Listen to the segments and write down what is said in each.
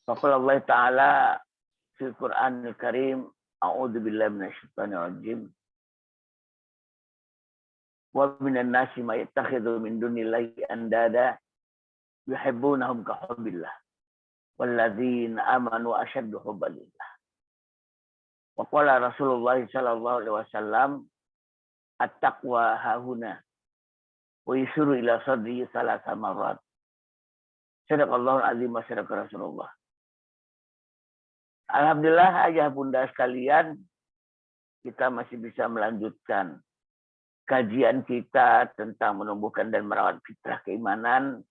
Faqala Allah Ta'ala fil Qur'anil Karim, a'udzu billahi minasyaitonir rajim. Wa minan nasi may yattakhidhu min dunillahi andada yuhibbunahum ka hubbillah. Walladzina amanu ashaddu hubban lillah. Wa qala Rasulullah sallallahu alaihi wasallam, at-taqwa hahuna. Wa yushiru ila sadri salasa marrat. Sadaqallahul azim wa sadaqa Rasulullah. Alhamdulillah ayah bunda sekalian, kita masih bisa melanjutkan kajian kita tentang menumbuhkan dan merawat fitrah keimanan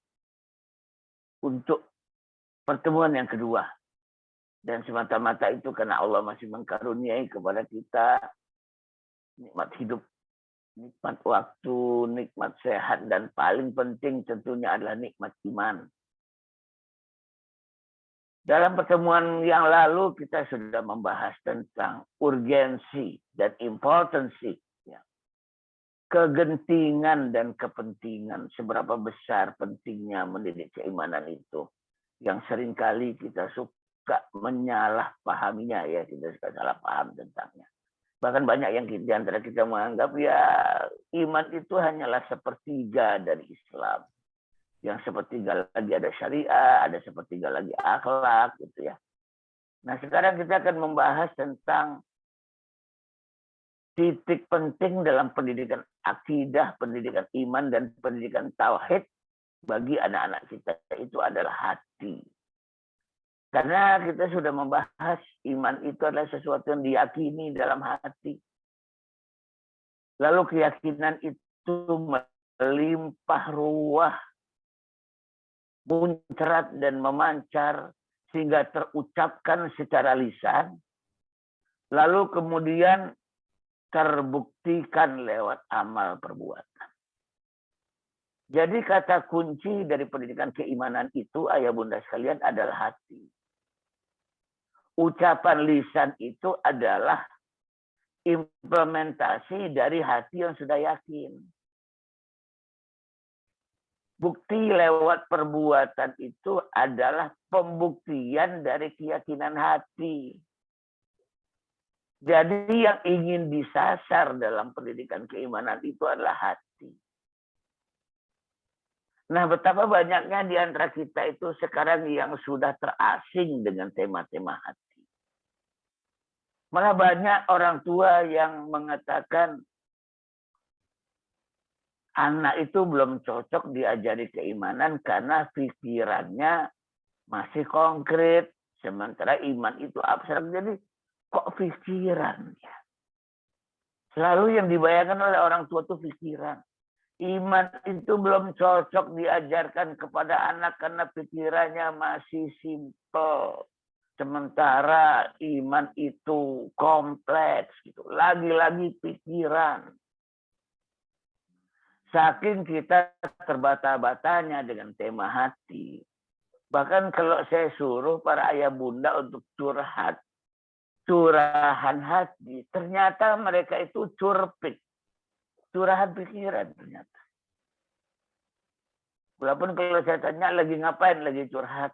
untuk pertemuan yang kedua. Dan semata-mata itu karena Allah masih mengkaruniai kepada kita nikmat hidup, nikmat waktu, nikmat sehat, dan paling penting tentunya adalah nikmat iman. Dalam pertemuan yang lalu kita sudah membahas tentang urgensi dan importansi, ya. Kegentingan dan kepentingan, seberapa besar pentingnya mendidik keimanan itu, yang seringkali kita suka menyalahpahaminya, ya, kita suka salah paham tentangnya. Bahkan banyak yang di antara kita menganggap ya iman itu hanyalah sepertiga dari Islam. Yang sepertiga lagi ada syariah, ada sepertiga lagi akhlak, gitu ya. Nah, sekarang kita akan membahas tentang titik penting dalam pendidikan akidah, pendidikan iman, dan pendidikan tauhid bagi anak-anak kita, itu adalah hati. Karena kita sudah membahas iman itu adalah sesuatu yang diyakini dalam hati. Lalu keyakinan itu melimpah ruah, muncrat dan memancar sehingga terucapkan secara lisan, lalu kemudian terbuktikan lewat amal perbuatan. Jadi kata kunci dari pendidikan keimanan itu, ayah bunda sekalian, adalah hati. Ucapan lisan itu adalah implementasi dari hati yang sudah yakin. Bukti lewat perbuatan itu adalah pembuktian dari keyakinan hati. Jadi yang ingin disasar dalam pendidikan keimanan itu adalah hati. Nah, betapa banyaknya di antara kita itu sekarang yang sudah terasing dengan tema-tema hati. Malah banyak orang tua yang mengatakan, anak itu belum cocok diajari keimanan karena pikirannya masih konkret. Sementara iman itu abstrak. Jadi kok pikiran? Ya? Selalu yang dibayangkan oleh orang tua itu pikiran. Iman itu belum cocok diajarkan kepada anak karena pikirannya masih simpel. Sementara iman itu kompleks. Gitu. Lagi-lagi pikiran. Saking kita terbata-batanya dengan tema hati. Bahkan kalau saya suruh para ayah bunda untuk curhat, curahan hati, ternyata mereka itu curpik. Curahan pikiran ternyata. Walaupun kalau saya tanya lagi ngapain, lagi curhat.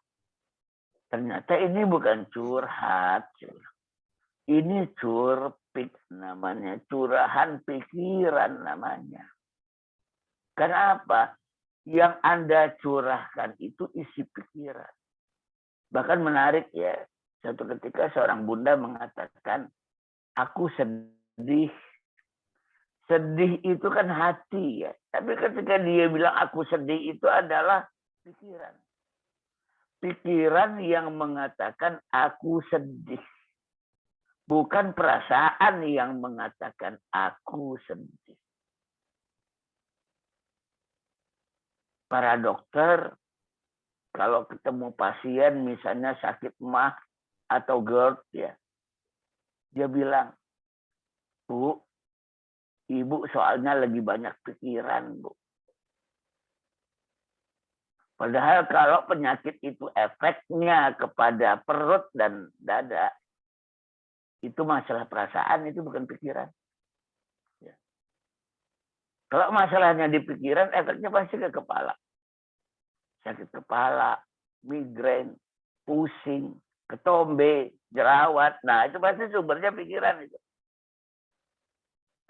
Ternyata ini bukan curhat. Ini curpik namanya. Curahan pikiran namanya. Karena apa? Yang Anda curahkan itu isi pikiran. Bahkan menarik ya. Suatu ketika seorang bunda mengatakan, aku sedih. Sedih itu kan hati ya. Tapi ketika dia bilang aku sedih itu adalah pikiran. Pikiran yang mengatakan aku sedih. Bukan perasaan yang mengatakan aku sedih. Para dokter, kalau ketemu pasien misalnya sakit mah atau GERD, ya, dia bilang, Bu, Ibu soalnya lagi banyak pikiran, Bu. Padahal kalau penyakit itu efeknya kepada perut dan dada, itu masalah perasaan, itu bukan pikiran. Ya. Kalau masalahnya di pikiran, efeknya pasti ke kepala. Sakit kepala, migrain, pusing, ketombe, jerawat. Nah, itu pasti sumbernya pikiran itu.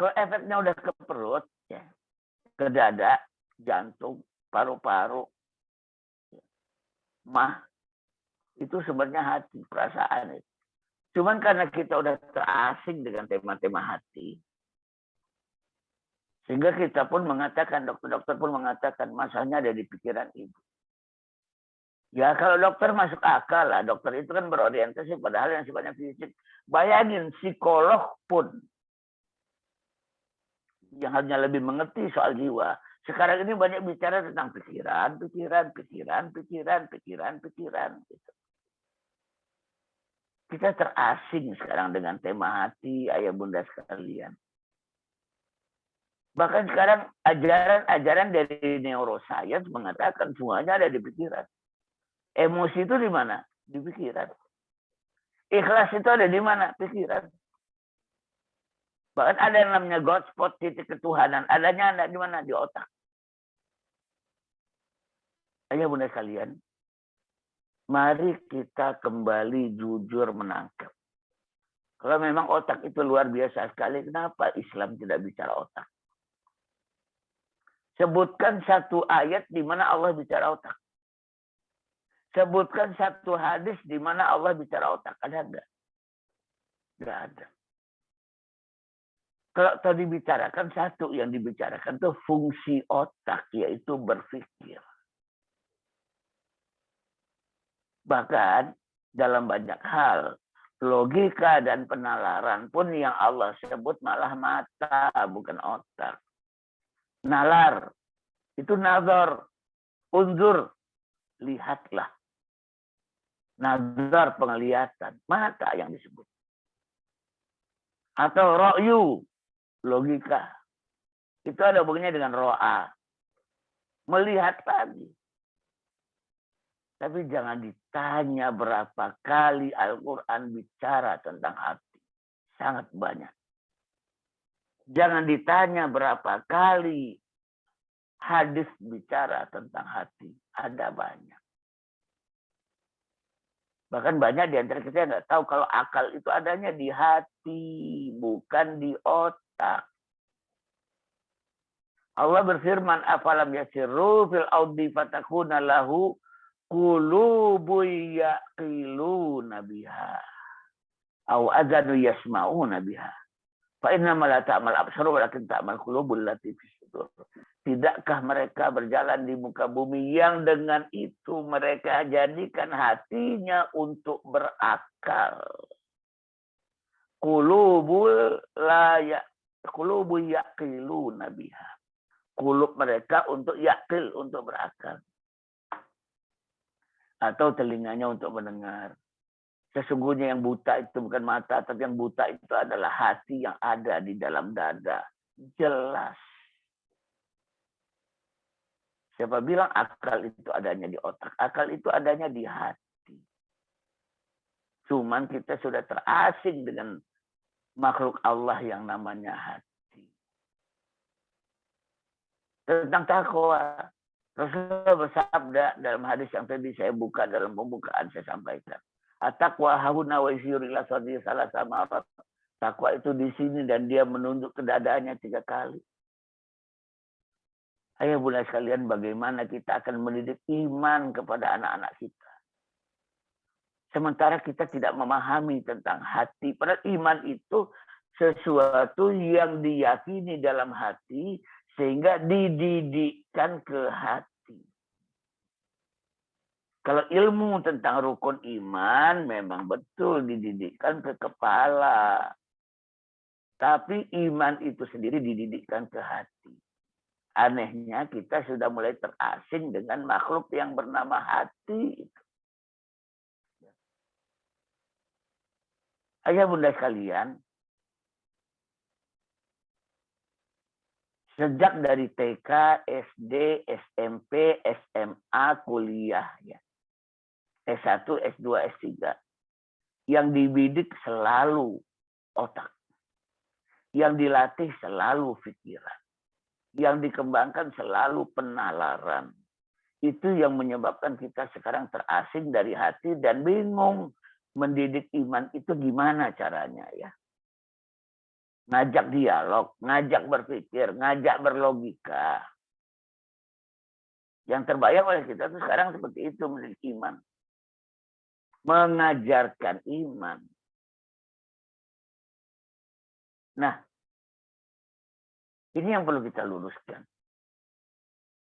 Kalau efeknya udah ke perut, ya, ke dada, jantung, paru-paru, mah, itu sumbernya hati, perasaan itu. Cuman karena kita udah terasing dengan tema-tema hati, sehingga kita pun mengatakan, dokter-dokter pun mengatakan, masalahnya ada di pikiran ibu. Ya kalau dokter masuk akal lah, dokter itu kan berorientasi pada hal yang sifatnya fisik. Bayangin psikolog pun yang hanya lebih mengerti soal jiwa. Sekarang ini banyak bicara tentang pikiran. Gitu. Kita terasing sekarang dengan tema hati, ayah bunda sekalian. Bahkan sekarang ajaran-ajaran dari neuroscience mengatakan semuanya ada di pikiran. Emosi itu di mana? Di pikiran. Ikhlas itu ada di mana? Pikiran. Bahkan ada yang namanya God spot, titik ketuhanan. Adanya ada di mana? Di otak. Ayah bunda sekalian, mari kita kembali jujur menangkap. Kalau memang otak itu luar biasa sekali, kenapa Islam tidak bicara otak? Sebutkan satu ayat di mana Allah bicara otak. Sebutkan satu hadis di mana Allah bicara otak. Ada enggak? Enggak ada. Kalau tadi dibicarakan, satu yang dibicarakan itu fungsi otak, yaitu berpikir. Bahkan dalam banyak hal, logika dan penalaran pun yang Allah sebut malah mata, bukan otak. Nalar, itu nazar, unzur, lihatlah. Nazar penglihatan, mata yang disebut. Atau ro'yu, logika. Itu ada hubungannya dengan ro'a. Melihat lagi. Tapi jangan ditanya berapa kali Al-Quran bicara tentang hati. Sangat banyak. Jangan ditanya berapa kali hadis bicara tentang hati. Ada banyak. Bahkan banyak di antara kita yang nggak tahu kalau akal itu adanya di hati, bukan di otak. Allah berfirman, afalam yasiru fil ardi fatakuna lahu qulubu yaqiluna biha aw adanu yasma'una biha. Fa innama la ta'mal absaru walakin ta'mal qulubul lati fis sudur. Tidakkah mereka berjalan di muka bumi yang dengan itu mereka jadikan hatinya untuk berakal. Qulubu yaqiluna biha. Kulub mereka untuk yakil, untuk berakal. Atau telinganya untuk mendengar. Sesungguhnya yang buta itu bukan mata, tapi yang buta itu adalah hati yang ada di dalam dada. Jelas. Siapa bilang akal itu adanya di otak? Akal itu adanya di hati. Cuman kita sudah terasing dengan makhluk Allah yang namanya hati. Tentang takwa, Rasulullah bersabda dalam hadis yang tadi saya buka dalam pembukaan saya sampaikan. At-taqwa hauna wa isyurila sadri salah sama. Takwa itu di sini dan dia menunduk ke dadanya 3 kali. Ayah bunda sekalian, bagaimana kita akan mendidik iman kepada anak-anak kita. Sementara kita tidak memahami tentang hati. Padahal iman itu sesuatu yang diyakini dalam hati sehingga dididikkan ke hati. Kalau ilmu tentang rukun iman memang betul dididikkan ke kepala. Tapi iman itu sendiri dididikkan ke hati. Anehnya kita sudah mulai terasing dengan makhluk yang bernama hati. Ayah bunda sekalian, sejak dari TK, SD, SMP, SMA, kuliah, ya. S1, S2, S3, yang dibidik selalu otak, yang dilatih selalu pikiran, yang dikembangkan selalu penalaran, Itu yang menyebabkan kita sekarang terasing dari hati dan bingung mendidik iman itu gimana caranya ya. Ngajak dialog, ngajak berpikir, ngajak berlogika. Yang terbayang oleh kita itu sekarang seperti itu mendidik iman. Mengajarkan iman. Nah, ini yang perlu kita luruskan.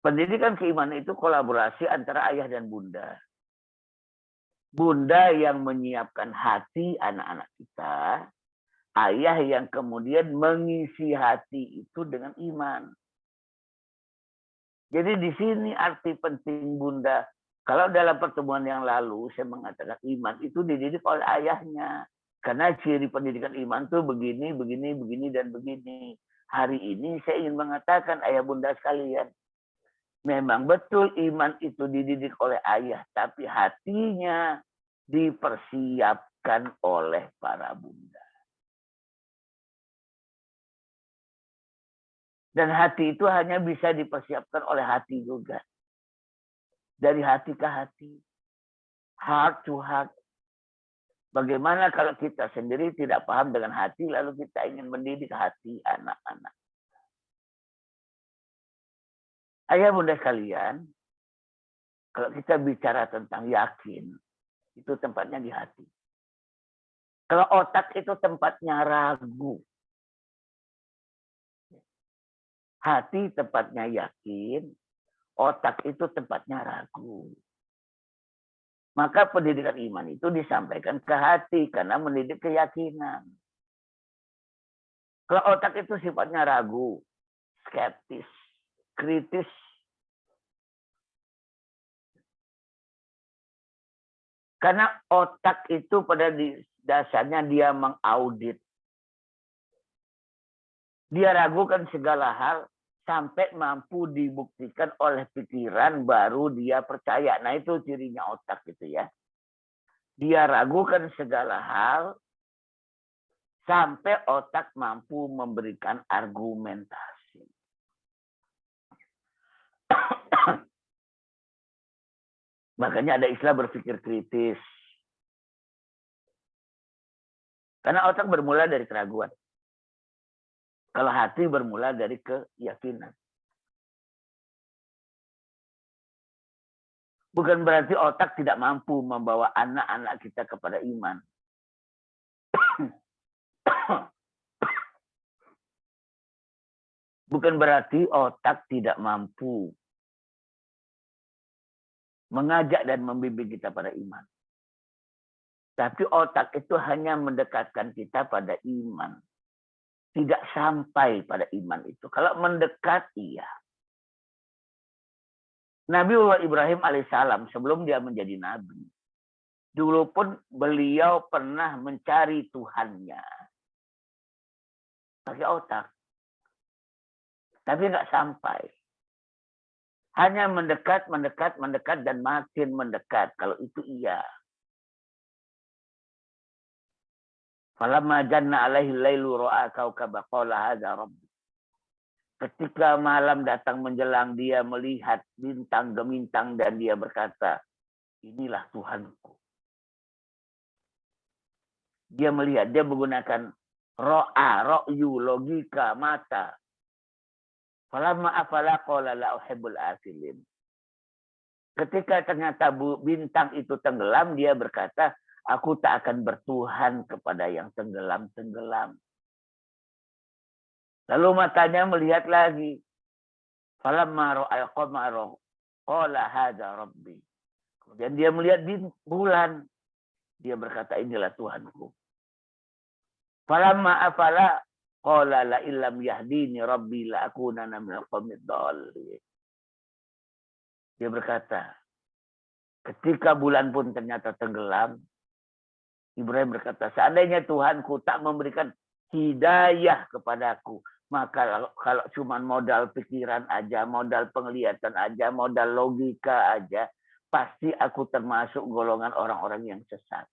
Pendidikan keimanan itu kolaborasi antara ayah dan bunda. Bunda yang menyiapkan hati anak-anak kita, ayah yang kemudian mengisi hati itu dengan iman. Jadi di sini arti penting bunda. Kalau dalam pertemuan yang lalu saya mengatakan iman itu dididik oleh ayahnya. Karena ciri pendidikan iman itu begini, begini, begini, dan begini. Hari ini saya ingin mengatakan ayah bunda sekalian. Memang betul iman itu dididik oleh ayah, tapi hatinya dipersiapkan oleh para bunda. Dan hati itu hanya bisa dipersiapkan oleh hati juga. Dari hati ke hati. Heart to heart. Bagaimana kalau kita sendiri tidak paham dengan hati, lalu kita ingin mendidik hati anak-anak. Ayah bunda sekalian, kalau kita bicara tentang yakin, itu tempatnya di hati. Kalau otak itu tempatnya ragu. Hati tempatnya yakin, otak itu tempatnya ragu. Maka pendidikan iman itu disampaikan ke hati karena mendidik keyakinan. Kalau otak itu sifatnya ragu, skeptis, kritis. Karena otak itu pada dasarnya dia mengaudit. Dia ragukan segala hal sampai mampu dibuktikan oleh pikiran baru dia percaya. Nah itu cirinya otak itu ya. Dia ragukan segala hal sampai otak mampu memberikan argumentasi. Makanya ada istilah berpikir kritis. Karena otak bermula dari keraguan. Kalau hati bermula dari keyakinan. Bukan berarti otak tidak mampu membawa anak-anak kita kepada iman. Bukan berarti otak tidak mampu mengajak dan membimbing kita pada iman. Tapi otak itu hanya mendekatkan kita pada iman. Tidak sampai pada iman itu. Kalau mendekat, iya. Nabiullah Ibrahim alaihissalam sebelum dia menjadi nabi. Dulu pun beliau pernah mencari Tuhannya. Pakai otak. Tapi nggak sampai. Hanya mendekat, mendekat, mendekat, dan makin mendekat. Kalau itu iya. Falamma janna alaihi lailu ra'a kaukaba qala hadza rabbi. Ketika malam datang menjelang, dia melihat bintang gemintang dan dia berkata, inilah Tuhanku. Dia melihat, dia menggunakan ro'a, ro'yu, logika, mata. Falamma afala qala la uhibbul afilin. Ketika ternyata bintang itu tenggelam, dia berkata, aku tak akan bertuhan kepada yang tenggelam-tenggelam. Lalu matanya melihat lagi. Falamma ra'al qamara qala hadza rabbi. Kemudian dia melihat bulan. Dia berkata, inilah Tuhanku. Falamma afala qala la illam yahdini rabbi la akunanna minal qawmid dhalin. Dia berkata, ketika bulan pun ternyata tenggelam, Ibrahim berkata, seandainya Tuhanku tak memberikan hidayah kepadaku, maka kalau cuma modal pikiran aja, modal penglihatan aja, modal logika aja, pasti aku termasuk golongan orang-orang yang sesat.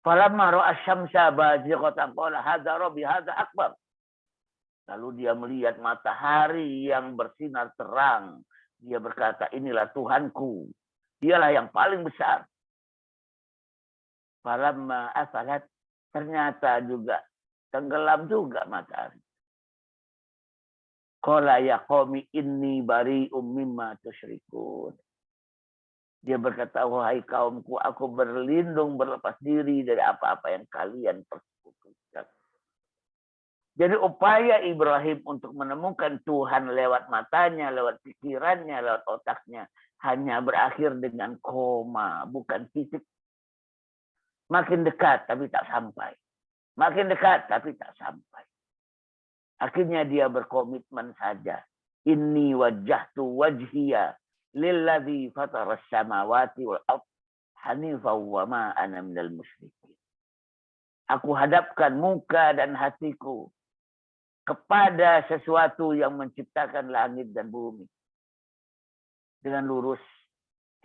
Falamma ra'a syamsa bazighatan qala hadza rabbi hadza akbar. Lalu dia melihat matahari yang bersinar terang Dia berkata, inilah Tuhanku. Dialah yang paling besar. Falamma afalat, ternyata juga tenggelam juga matahari. Qala ya qaumi inni bari'um mimma tusyrikun. Dia berkata, wahai kaumku, aku berlindung, berlepas diri dari apa-apa yang kalian persekutukan. Jadi upaya Ibrahim untuk menemukan Tuhan lewat matanya, lewat pikirannya, lewat otaknya, hanya berakhir dengan koma, bukan titik. Makin dekat, tapi tak sampai. Makin dekat, tapi tak sampai. Akhirnya dia berkomitmen saja. Inni wajjahtu wajhiya lilladzi fatara as-samawati wal ardh hanifan wa ma ana minal musyrikin. Aku hadapkan muka dan hatiku kepada sesuatu yang menciptakan langit dan bumi dengan lurus.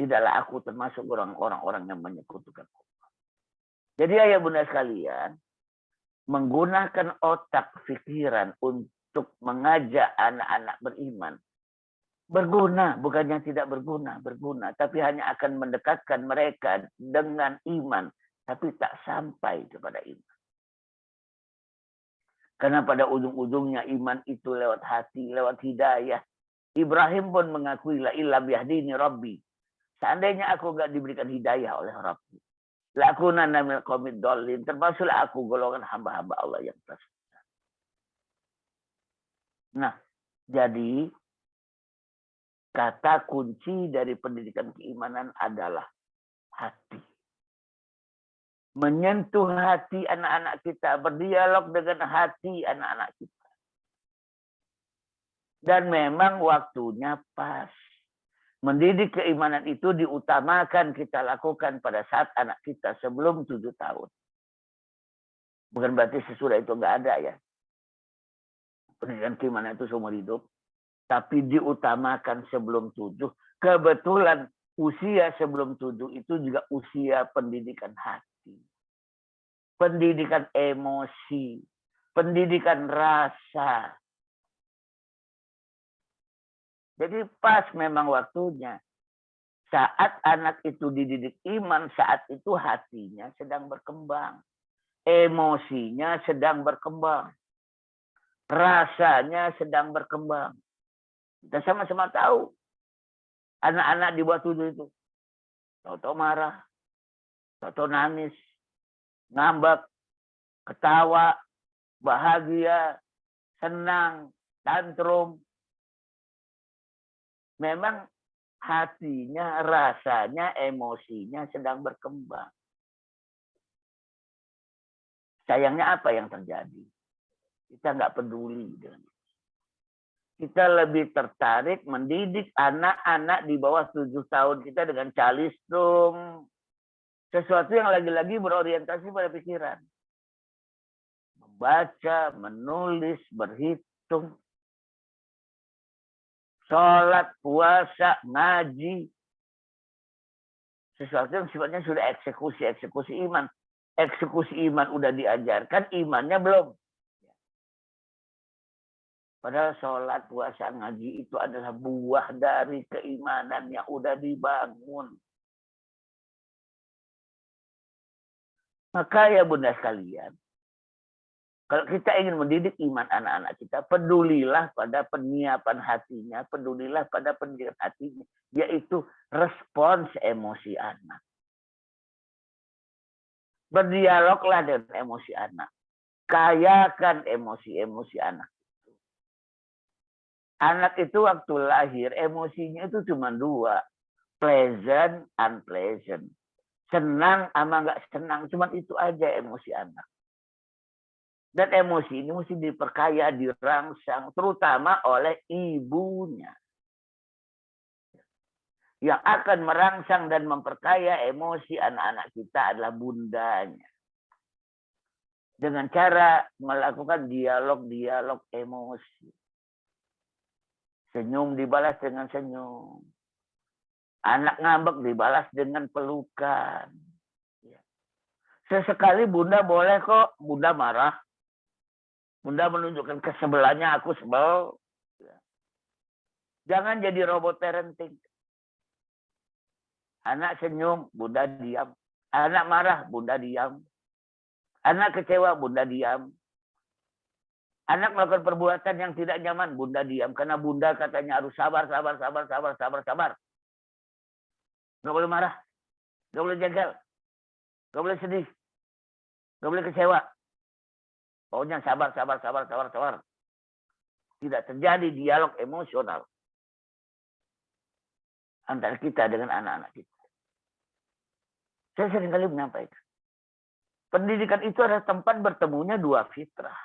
Tidaklah aku termasuk orang-orang yang menyekutukan Allah. Jadi ayah bunda sekalian, menggunakan otak pikiran untuk mengajak anak-anak beriman berguna, bukannya tidak berguna, berguna, tapi hanya akan mendekatkan mereka dengan iman, tapi tak sampai kepada iman. Karena pada ujung-ujungnya iman itu lewat hati, lewat hidayah. Ibrahim pun mengakui la illam yahdini rabbi. Seandainya aku enggak diberikan hidayah oleh Rabbi, lakunanna minal qaumid dhalin, termasuklah aku golongan hamba-hamba Allah yang tersesat. Nah, jadi kata kunci dari pendidikan keimanan adalah hati. Menyentuh hati anak-anak kita, berdialog dengan hati anak-anak kita. Dan memang waktunya pas. Mendidik keimanan itu diutamakan kita lakukan pada saat anak kita sebelum 7 tahun. Bukan berarti sesudah itu enggak ada ya. Pendidikan keimanan itu seumur hidup. Tapi diutamakan sebelum 7. Kebetulan usia sebelum 7 itu juga usia pendidikan hati. Pendidikan emosi. Pendidikan rasa. Jadi pas memang waktunya. Saat anak itu dididik iman, saat itu hatinya sedang berkembang. Emosinya sedang berkembang. Rasanya sedang berkembang. Kita sama-sama tahu. Anak-anak di bawah 7 itu. Tahu-tahu marah. Tahu-tahu nangis. Ngambek. Ketawa. Bahagia. Senang. Tantrum. Memang hatinya, rasanya, emosinya sedang berkembang. Sayangnya apa yang terjadi? Kita nggak peduli dengan itu. Kita lebih tertarik mendidik anak-anak di bawah 7 tahun kita dengan calistung. Sesuatu yang lagi-lagi berorientasi pada pikiran. Membaca, menulis, berhitung. Sholat, puasa, ngaji. Sesuatu yang sifatnya sudah eksekusi iman. Eksekusi iman udah diajarkan, imannya belum. Padahal sholat, puasa, ngaji itu adalah buah dari keimanan yang udah dibangun. Maka ya bunda sekalian, kalau kita ingin mendidik iman anak-anak kita, pedulilah pada penyiapan hatinya, pedulilah pada pendidikan hatinya, yaitu respons emosi anak. Berdialoglah dengan emosi anak. Kayakan emosi-emosi anak. Anak itu waktu lahir, emosinya itu cuma 2. Pleasant, unpleasant. Senang sama nggak senang. Cuma itu aja emosi anak. Dan emosi ini mesti diperkaya, dirangsang. Terutama oleh ibunya. Yang akan merangsang dan memperkaya emosi anak-anak kita adalah bundanya. Dengan cara melakukan dialog-dialog emosi. Senyum dibalas dengan senyum. Anak ngambek dibalas dengan pelukan. Sesekali bunda boleh kok. Bunda marah. Bunda menunjukkan kesebelannya, aku sebel. Jangan jadi robot parenting. Anak senyum, bunda diam. Anak marah, bunda diam. Anak kecewa, bunda diam. Anak melakukan perbuatan yang tidak nyaman, bunda diam. Karena bunda katanya harus sabar. Nggak boleh marah, nggak boleh jengkel, nggak boleh sedih, nggak boleh kecewa. Pokoknya sabar. Tidak terjadi dialog emosional antara kita dengan anak-anak kita. Saya seringkali menyampaikan, pendidikan itu adalah tempat bertemunya dua fitrah.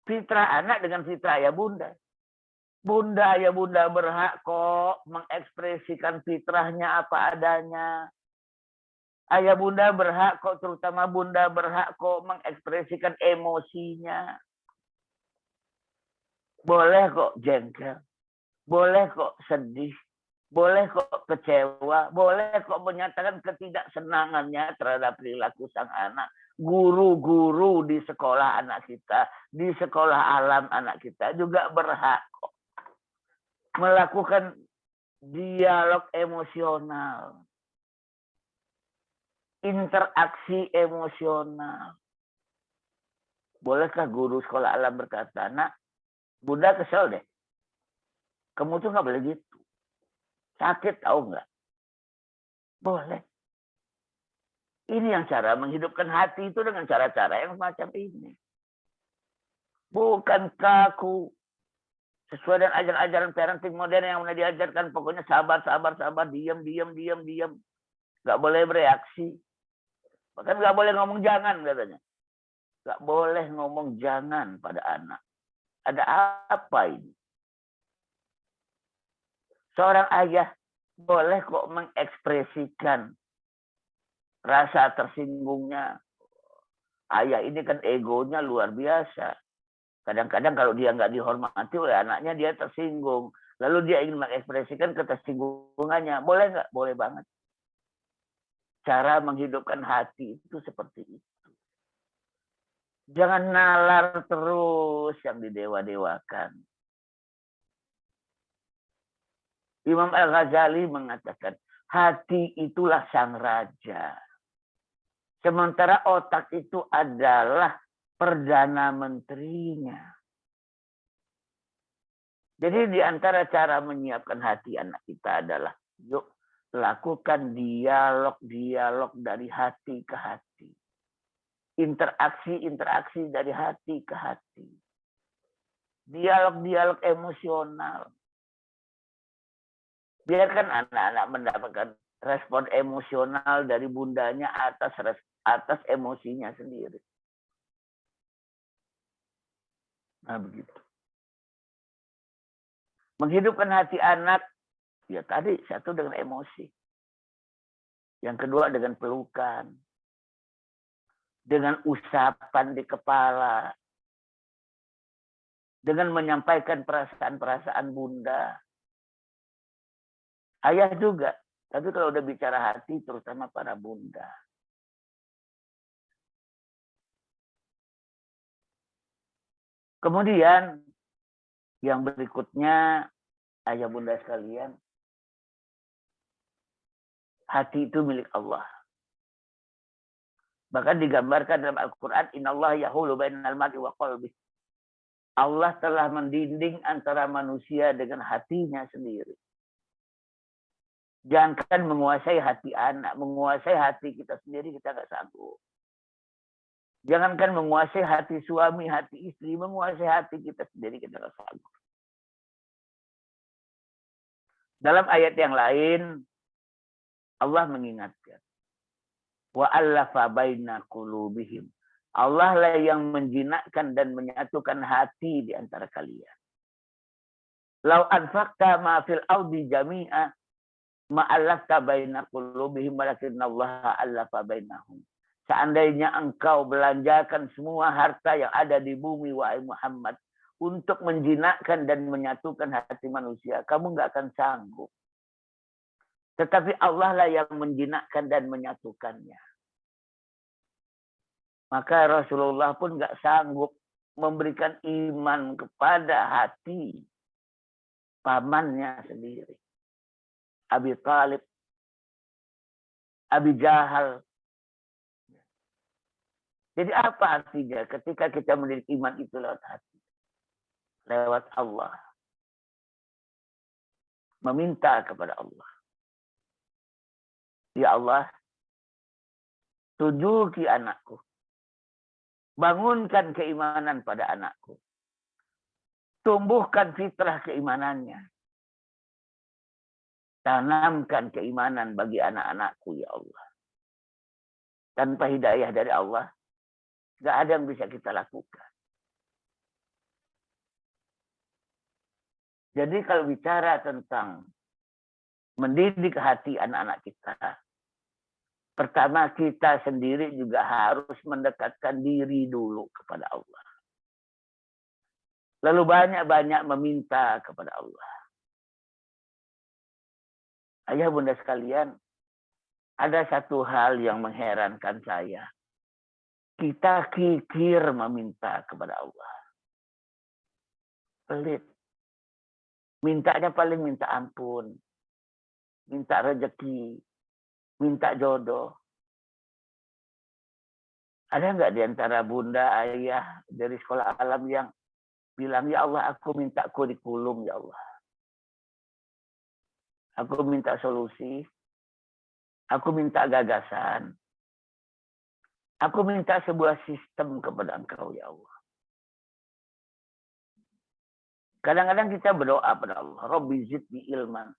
Fitrah anak dengan fitrah ayah bunda. Bunda, ayah bunda berhak kok mengekspresikan fitrahnya apa adanya. Ayah bunda berhak kok, terutama bunda berhak kok mengekspresikan emosinya. Boleh kok jengkel. Boleh kok sedih. Boleh kok kecewa. Boleh kok menyatakan ketidaksenangannya terhadap perilaku sang anak. Guru-guru di sekolah anak kita, di sekolah alam anak kita juga berhak kok melakukan dialog emosional. Interaksi emosional. Bolehkah guru sekolah alam berkata, nak, bunda kesel deh. Kamu tuh nggak boleh gitu. Sakit tahu nggak? Boleh. Ini yang cara menghidupkan hati itu dengan cara-cara yang semacam ini. Bukan kaku. Sesuai dengan ajaran-ajaran parenting modern yang mulai diajarkan. Pokoknya sabar. Diam. Nggak boleh bereaksi. Bahkan nggak boleh ngomong jangan katanya. Nggak boleh ngomong jangan pada anak. Ada apa ini? Seorang ayah boleh kok mengekspresikan rasa tersinggungnya. Ayah ini kan egonya luar biasa. Kadang-kadang kalau dia nggak dihormati oleh anaknya, dia tersinggung. Lalu dia ingin mengekspresikan ketersinggungannya. Boleh nggak? Boleh banget. Cara menghidupkan hati itu seperti itu. Jangan nalar terus yang didewa-dewakan. Imam Al-Ghazali mengatakan, hati itulah sang raja. Sementara otak itu adalah perdana menterinya. Jadi di antara cara menyiapkan hati anak kita adalah, yuk lakukan dialog dari hati ke hati. Interaksi dari hati ke hati. Dialog emosional. Biarkan anak-anak mendapatkan respon emosional dari bundanya atas emosinya sendiri. Nah begitu. Menghidupkan hati anak, ya tadi satu dengan emosi. Yang kedua dengan pelukan. Dengan usapan di kepala. Dengan menyampaikan perasaan-perasaan bunda. Ayah juga. Tapi kalau udah bicara hati, terutama para bunda. Kemudian, yang berikutnya, ayah bunda sekalian, hati itu milik Allah. Bahkan digambarkan dalam Al-Quran, Innallaha yahulu bainal mar'i wa qalbih. Allah telah mendinding antara manusia dengan hatinya sendiri. Jangankan menguasai hati anak, menguasai hati kita sendiri kita nggak sanggup. Jangankan menguasai hati suami, hati istri, menguasai hati kita sendiri kita nggak sanggup. Dalam ayat yang lain, Allah mengingatkan, wa allafa baina qulubihim. Allah lah yang menjinakkan dan menyatukan hati di antara kalian. Lau anfaqta ma fil ardi jami'a ma'allafta baina qulubihim walakinallaha allafa bainahum. Seandainya engkau belanjakan semua harta yang ada di bumi wahai Muhammad untuk menjinakkan dan menyatukan hati manusia, kamu nggak akan sanggup. Tetapi Allah lah yang menjinakkan dan menyatukannya. Maka Rasulullah pun nggak sanggup memberikan iman kepada hati pamannya sendiri. Abi Thalib, Abi Jahal. Jadi apa artinya ketika kita memiliki iman itu lewat hati? Lewat Allah. Meminta kepada Allah. Ya Allah, tujuki anakku. Bangunkan keimanan pada anakku. Tumbuhkan fitrah keimanannya. Tanamkan keimanan bagi anak-anakku, ya Allah. Tanpa hidayah dari Allah, nggak ada yang bisa kita lakukan. Jadi kalau bicara tentang mendidik hati anak-anak kita, pertama kita sendiri juga harus mendekatkan diri dulu kepada Allah. Lalu banyak-banyak meminta kepada Allah. Ayah bunda sekalian, ada satu hal yang mengherankan saya. Kita kikir meminta kepada Allah. Pelit. Mintanya paling minta ampun. Minta rezeki. Minta jodoh. Ada nggak di antara bunda, ayah dari sekolah alam yang bilang, ya Allah, aku minta kurikulum, ya Allah. Aku minta solusi. Aku minta gagasan. Aku minta sebuah sistem kepada Engkau, ya Allah. Kadang-kadang kita berdoa pada Allah. Rabbi zidni ilman.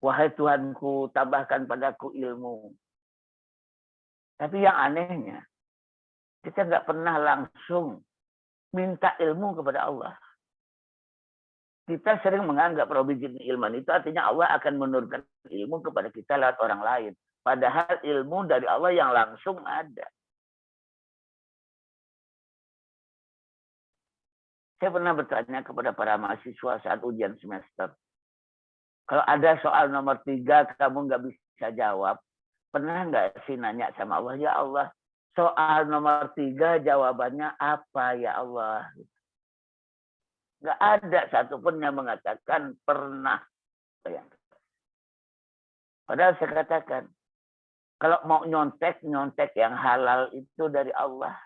Wahai Tuhanku, tambahkan padaku ilmu. Tapi yang anehnya, kita nggak pernah langsung minta ilmu kepada Allah. Kita sering menganggap Rabbi zidni ilman itu artinya Allah akan menurunkan ilmu kepada kita lewat orang lain. Padahal ilmu dari Allah yang langsung ada. Saya pernah bertanya kepada para mahasiswa saat ujian semester. Kalau ada soal nomor 3 kamu nggak bisa jawab, pernah nggak sih nanya sama Allah, ya Allah, soal nomor 3 jawabannya apa ya Allah? Nggak ada satupun yang mengatakan pernah. Padahal saya katakan, kalau mau nyontek yang halal itu dari Allah.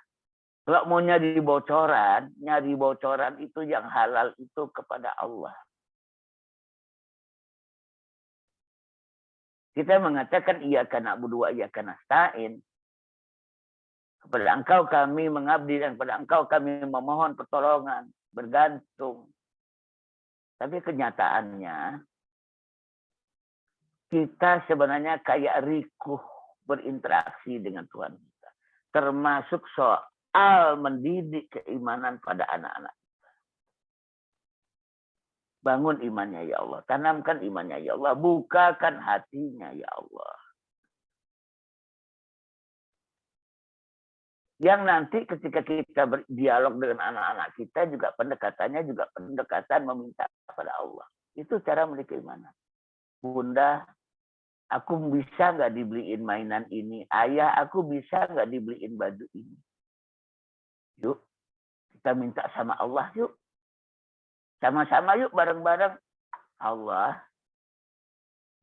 Kalau mau nyari bocoran itu yang halal itu kepada Allah. Kita mengatakan iyyaka na'budu wa iyyaka nasta'in. Kepada Engkau kami mengabdi dan kepada Engkau kami memohon pertolongan, bergantung. Tapi kenyataannya kita sebenarnya kayak rikuh berinteraksi dengan Tuhan kita. Termasuk soal mendidik keimanan pada anak-anak. Bangun imannya ya Allah. Tanamkan imannya ya Allah. Bukakan hatinya ya Allah. Yang nanti ketika kita berdialog dengan anak-anak kita juga pendekatannya juga pendekatan meminta kepada Allah. Itu cara memiliki keimanan. Bunda, aku bisa nggak dibeliin mainan ini? Ayah, aku bisa nggak dibeliin baju ini? Yuk, kita minta sama Allah yuk. Sama-sama yuk bareng-bareng. Allah,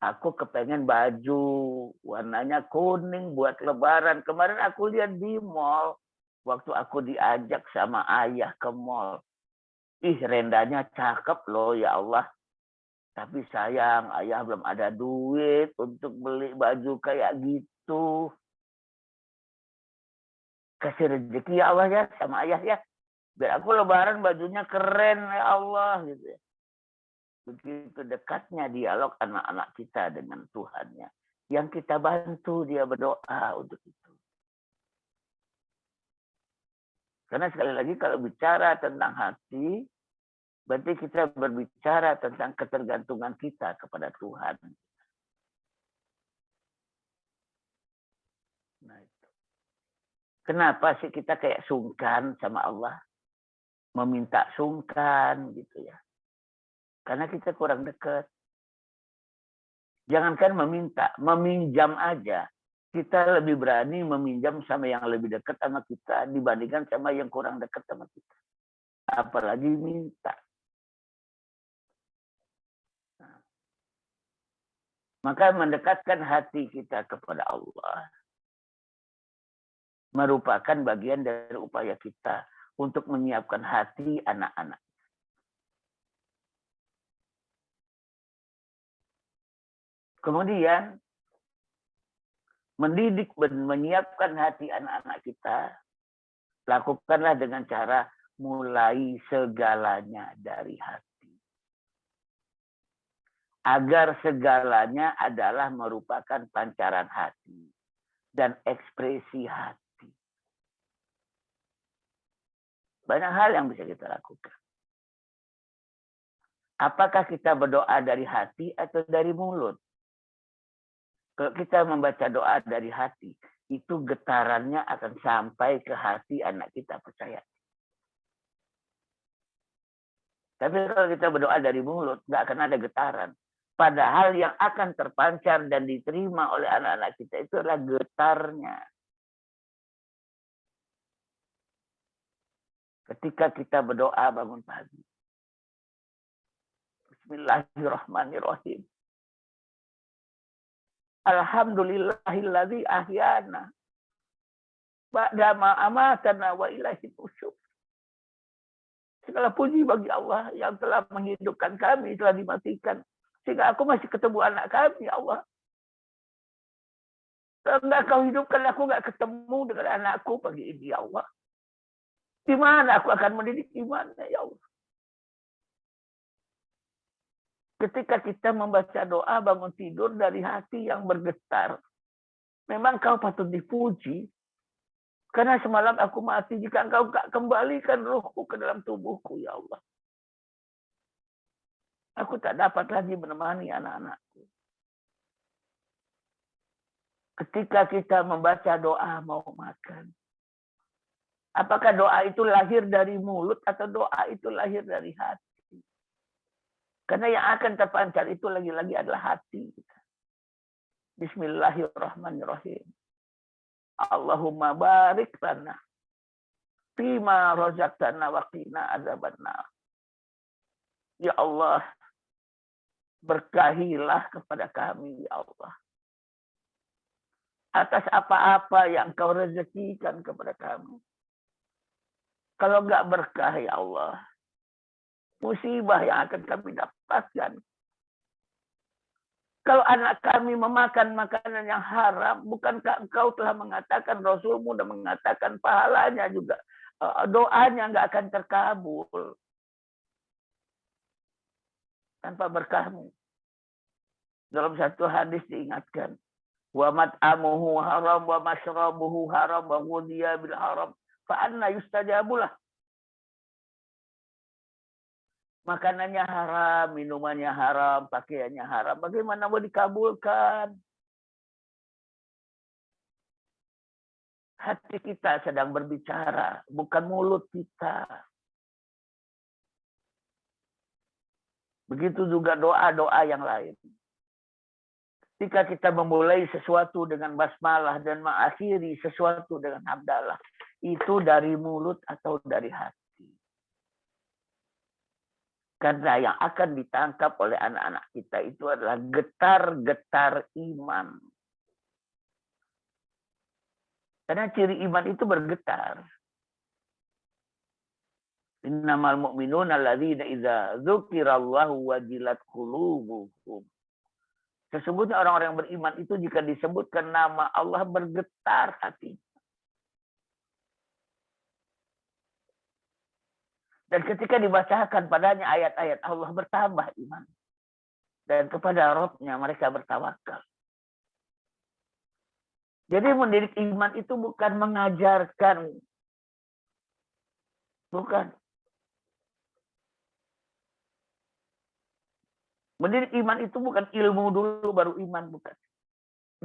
aku kepengen baju warnanya kuning buat lebaran. Kemarin aku lihat di mall. Waktu aku diajak sama ayah ke mall. Ih, rendanya cakep loh ya Allah. Tapi sayang, ayah belum ada duit untuk beli baju kayak gitu. Kasih rezeki ya Allah ya sama ayah ya. Biar aku lebaran bajunya keren ya Allah gitu ya. Begitu dekatnya dialog anak-anak kita dengan Tuhannya. Yang kita bantu dia berdoa untuk itu. Karena sekali lagi kalau bicara tentang hati, berarti kita berbicara tentang ketergantungan kita kepada Tuhan. Nah, itu. Kenapa sih kita kayak sungkan sama Allah? Meminta sungkan gitu ya. Karena kita kurang dekat. Jangankan meminta, meminjam aja. Kita lebih berani meminjam sama yang lebih dekat sama kita dibandingkan sama yang kurang dekat sama kita. Apalagi minta. Maka mendekatkan hati kita kepada Allah merupakan bagian dari upaya kita untuk menyiapkan hati anak-anak. Kemudian mendidik dan menyiapkan hati anak-anak kita, lakukanlah dengan cara mulai segalanya dari hati. Agar segalanya adalah merupakan pancaran hati dan ekspresi hati. Banyak hal yang bisa kita lakukan. Apakah kita berdoa dari hati atau dari mulut? Kalau kita membaca doa dari hati, itu getarannya akan sampai ke hati anak kita, percaya. Tapi kalau kita berdoa dari mulut, nggak akan ada getaran. Padahal yang akan terpancar dan diterima oleh anak-anak kita itu adalah getarnya. Ketika kita berdoa bangun pagi. Bismillahirrahmanirrahim. Alhamdulillahilladzi ahyana. Ba'da ma amatana wa ilaihi nusyur. Segala puji bagi Allah yang telah menghidupkan kami, telah dimatikan. Sehingga aku masih ketemu anak kami, ya Allah. Kalau enggak kau hidupkan, aku enggak ketemu dengan anakku pagi ini, ya Allah. Di mana aku akan mendidik imannya, ya Allah. Ketika kita membaca doa bangun tidur dari hati yang bergetar. Memang kau patut dipuji. Karena semalam aku mati jika engkau enggak kembalikan rohku ke dalam tubuhku, ya Allah. Aku tak dapat lagi menemani anak-anakku. Ketika kita membaca doa mau makan. Apakah doa itu lahir dari mulut atau doa itu lahir dari hati? Karena yang akan terpancar itu lagi-lagi adalah hati kita. Bismillahirrahmanirrahim. Allahumma barik lana fima razaqtana wa qina adzabannar. Ya Allah, berkahilah kepada kami, ya Allah. Atas apa-apa yang kau rezekikan kepada kami. Kalau enggak berkah, ya Allah, musibah yang akan kami dapatkan. Kalau anak kami memakan makanan yang haram, bukankah engkau telah mengatakan, Rasulmu dan mengatakan pahalanya juga, doanya enggak akan terkabul. Tanpa berkahmu. Dalam satu hadis diingatkan, wa mat'amuhu haram wa mashrabuhu haram wa ghudhiya bil haram fa anna yustajabulah. Makanannya haram, minumannya haram, pakaiannya haram. Bagaimana mau dikabulkan? Hati kita sedang berbicara, bukan mulut kita. Begitu juga doa-doa yang lain. Ketika kita memulai sesuatu dengan basmalah dan mengakhiri sesuatu dengan hamdalah, itu dari mulut atau dari hati. Karena yang akan ditangkap oleh anak-anak kita itu adalah getar-getar iman. Karena ciri iman itu bergetar. Innamal mu'minuna alladzina idza dzukirallahu wajilat qulubuhum. Sesungguhnya orang-orang yang beriman itu jika disebutkan nama Allah bergetar hati. Dan ketika dibacakan padanya ayat-ayat Allah bertambah iman. Dan kepada Rabb-nya mereka bertawakal. Jadi mendidik iman itu bukan mengajarkan. Bukan. Mendidik iman itu bukan ilmu dulu baru iman, bukan.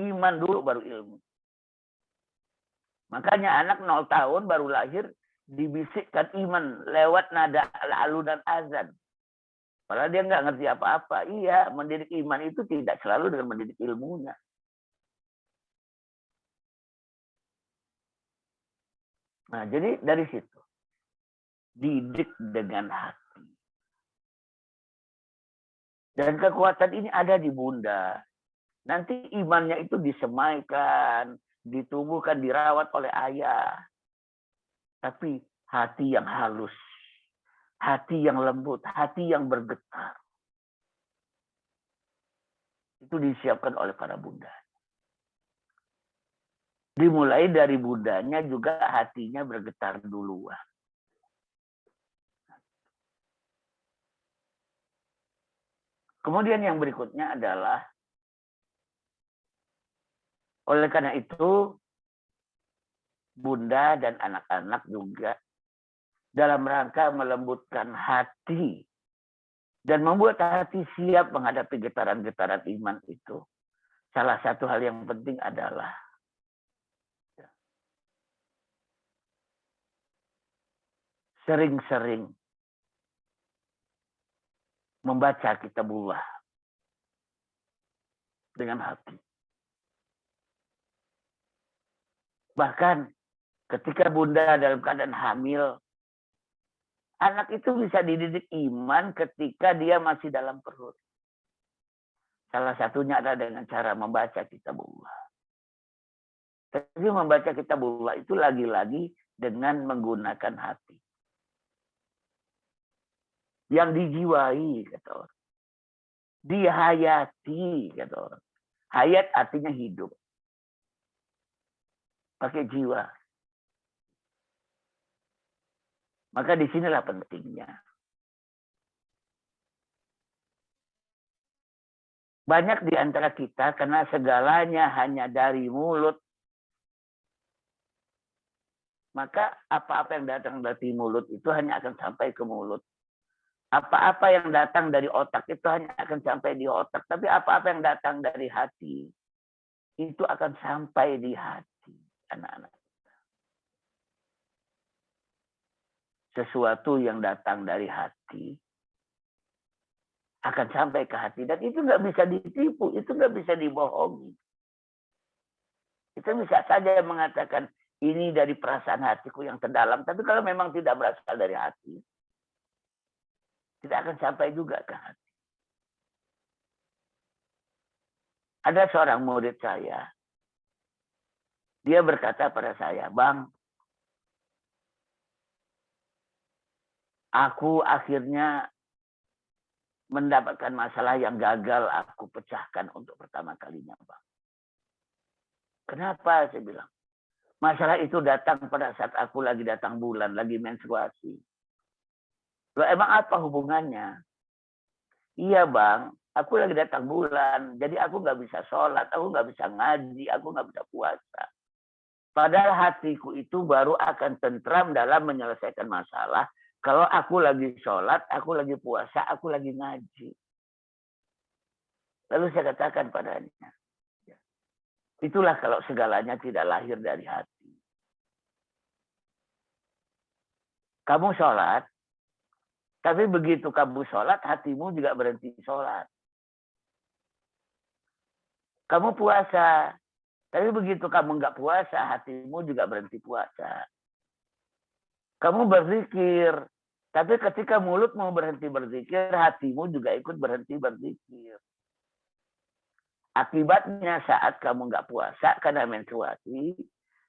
Iman dulu baru ilmu. Makanya anak 0 tahun baru lahir dibisikkan iman lewat nada alunan azan. Padahal dia nggak ngerti apa-apa. Iya, mendidik iman itu tidak selalu dengan mendidik ilmunya. Nah, jadi dari situ. Didik dengan hati. Dan kekuatan ini ada di bunda. Nanti imannya itu disemaikan, ditumbuhkan, dirawat oleh ayah. Tapi hati yang halus, hati yang lembut, hati yang bergetar. Itu disiapkan oleh para bunda. Dimulai dari bundanya juga hatinya bergetar duluan. Kemudian yang berikutnya adalah, oleh karena itu, bunda dan anak-anak juga dalam rangka melembutkan hati dan membuat hati siap menghadapi getaran-getaran iman itu. Salah satu hal yang penting adalah sering-sering membaca kitabullah dengan hati. Bahkan ketika bunda dalam keadaan hamil, anak itu bisa dididik iman ketika dia masih dalam perut. Salah satunya adalah dengan cara membaca kitabullah. Tapi membaca kitabullah itu lagi-lagi dengan menggunakan hati. Yang dijiwai, kata orang. Dihayati, kata orang. Hayat artinya hidup. Pakai jiwa. Maka disinilah pentingnya. Banyak di antara kita karena segalanya hanya dari mulut. Maka apa-apa yang datang dari mulut itu hanya akan sampai ke mulut. Apa-apa yang datang dari otak itu hanya akan sampai di otak. Tapi apa-apa yang datang dari hati itu akan sampai di hati anak-anak. Sesuatu yang datang dari hati akan sampai ke hati. Dan itu nggak bisa ditipu, itu nggak bisa dibohongi. Kita bisa saja mengatakan, ini dari perasaan hatiku yang terdalam. Tapi kalau memang tidak berasal dari hati, tidak akan sampai juga ke hati. Ada seorang murid saya. Dia berkata pada saya, Bang, aku akhirnya mendapatkan masalah yang gagal aku pecahkan untuk pertama kalinya, Bang. Kenapa? Saya bilang. Masalah itu datang pada saat aku lagi datang bulan, lagi menstruasi. Loh, emang apa hubungannya? Iya, Bang. Aku lagi datang bulan, jadi aku nggak bisa sholat, aku nggak bisa ngaji, aku nggak bisa puasa. Padahal hatiku itu baru akan tentram dalam menyelesaikan masalah. Kalau aku lagi sholat, aku lagi puasa, aku lagi ngaji. Lalu saya katakan padanya, itulah kalau segalanya tidak lahir dari hati. Kamu sholat, tapi begitu kamu sholat, hatimu juga berhenti sholat. Kamu puasa, tapi begitu kamu nggak puasa, hatimu juga berhenti puasa. Kamu berzikir, tapi ketika mulutmu berhenti berzikir, hatimu juga ikut berhenti berzikir. Akibatnya saat kamu nggak puasa karena menstruasi,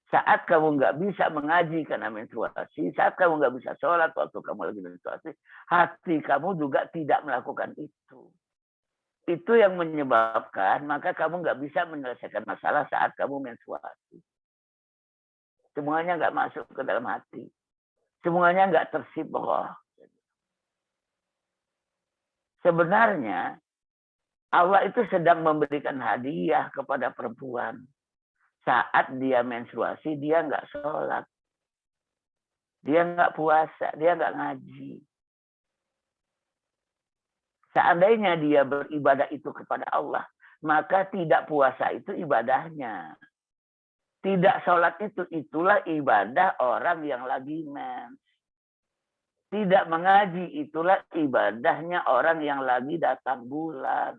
saat kamu nggak bisa mengaji karena menstruasi, saat kamu nggak bisa sholat waktu kamu lagi menstruasi, hati kamu juga tidak melakukan itu. Itu yang menyebabkan maka kamu nggak bisa menyelesaikan masalah saat kamu menstruasi. Semuanya nggak masuk ke dalam hati. Semuanya nggak tersiplok. Sebenarnya Allah itu sedang memberikan hadiah kepada perempuan. Saat dia menstruasi, dia nggak sholat. Dia nggak puasa, dia nggak ngaji. Seandainya dia beribadah itu kepada Allah, maka tidak puasa itu ibadahnya. Tidak sholat itu, itulah ibadah orang yang lagi mens. Tidak mengaji, itulah ibadahnya orang yang lagi datang bulan.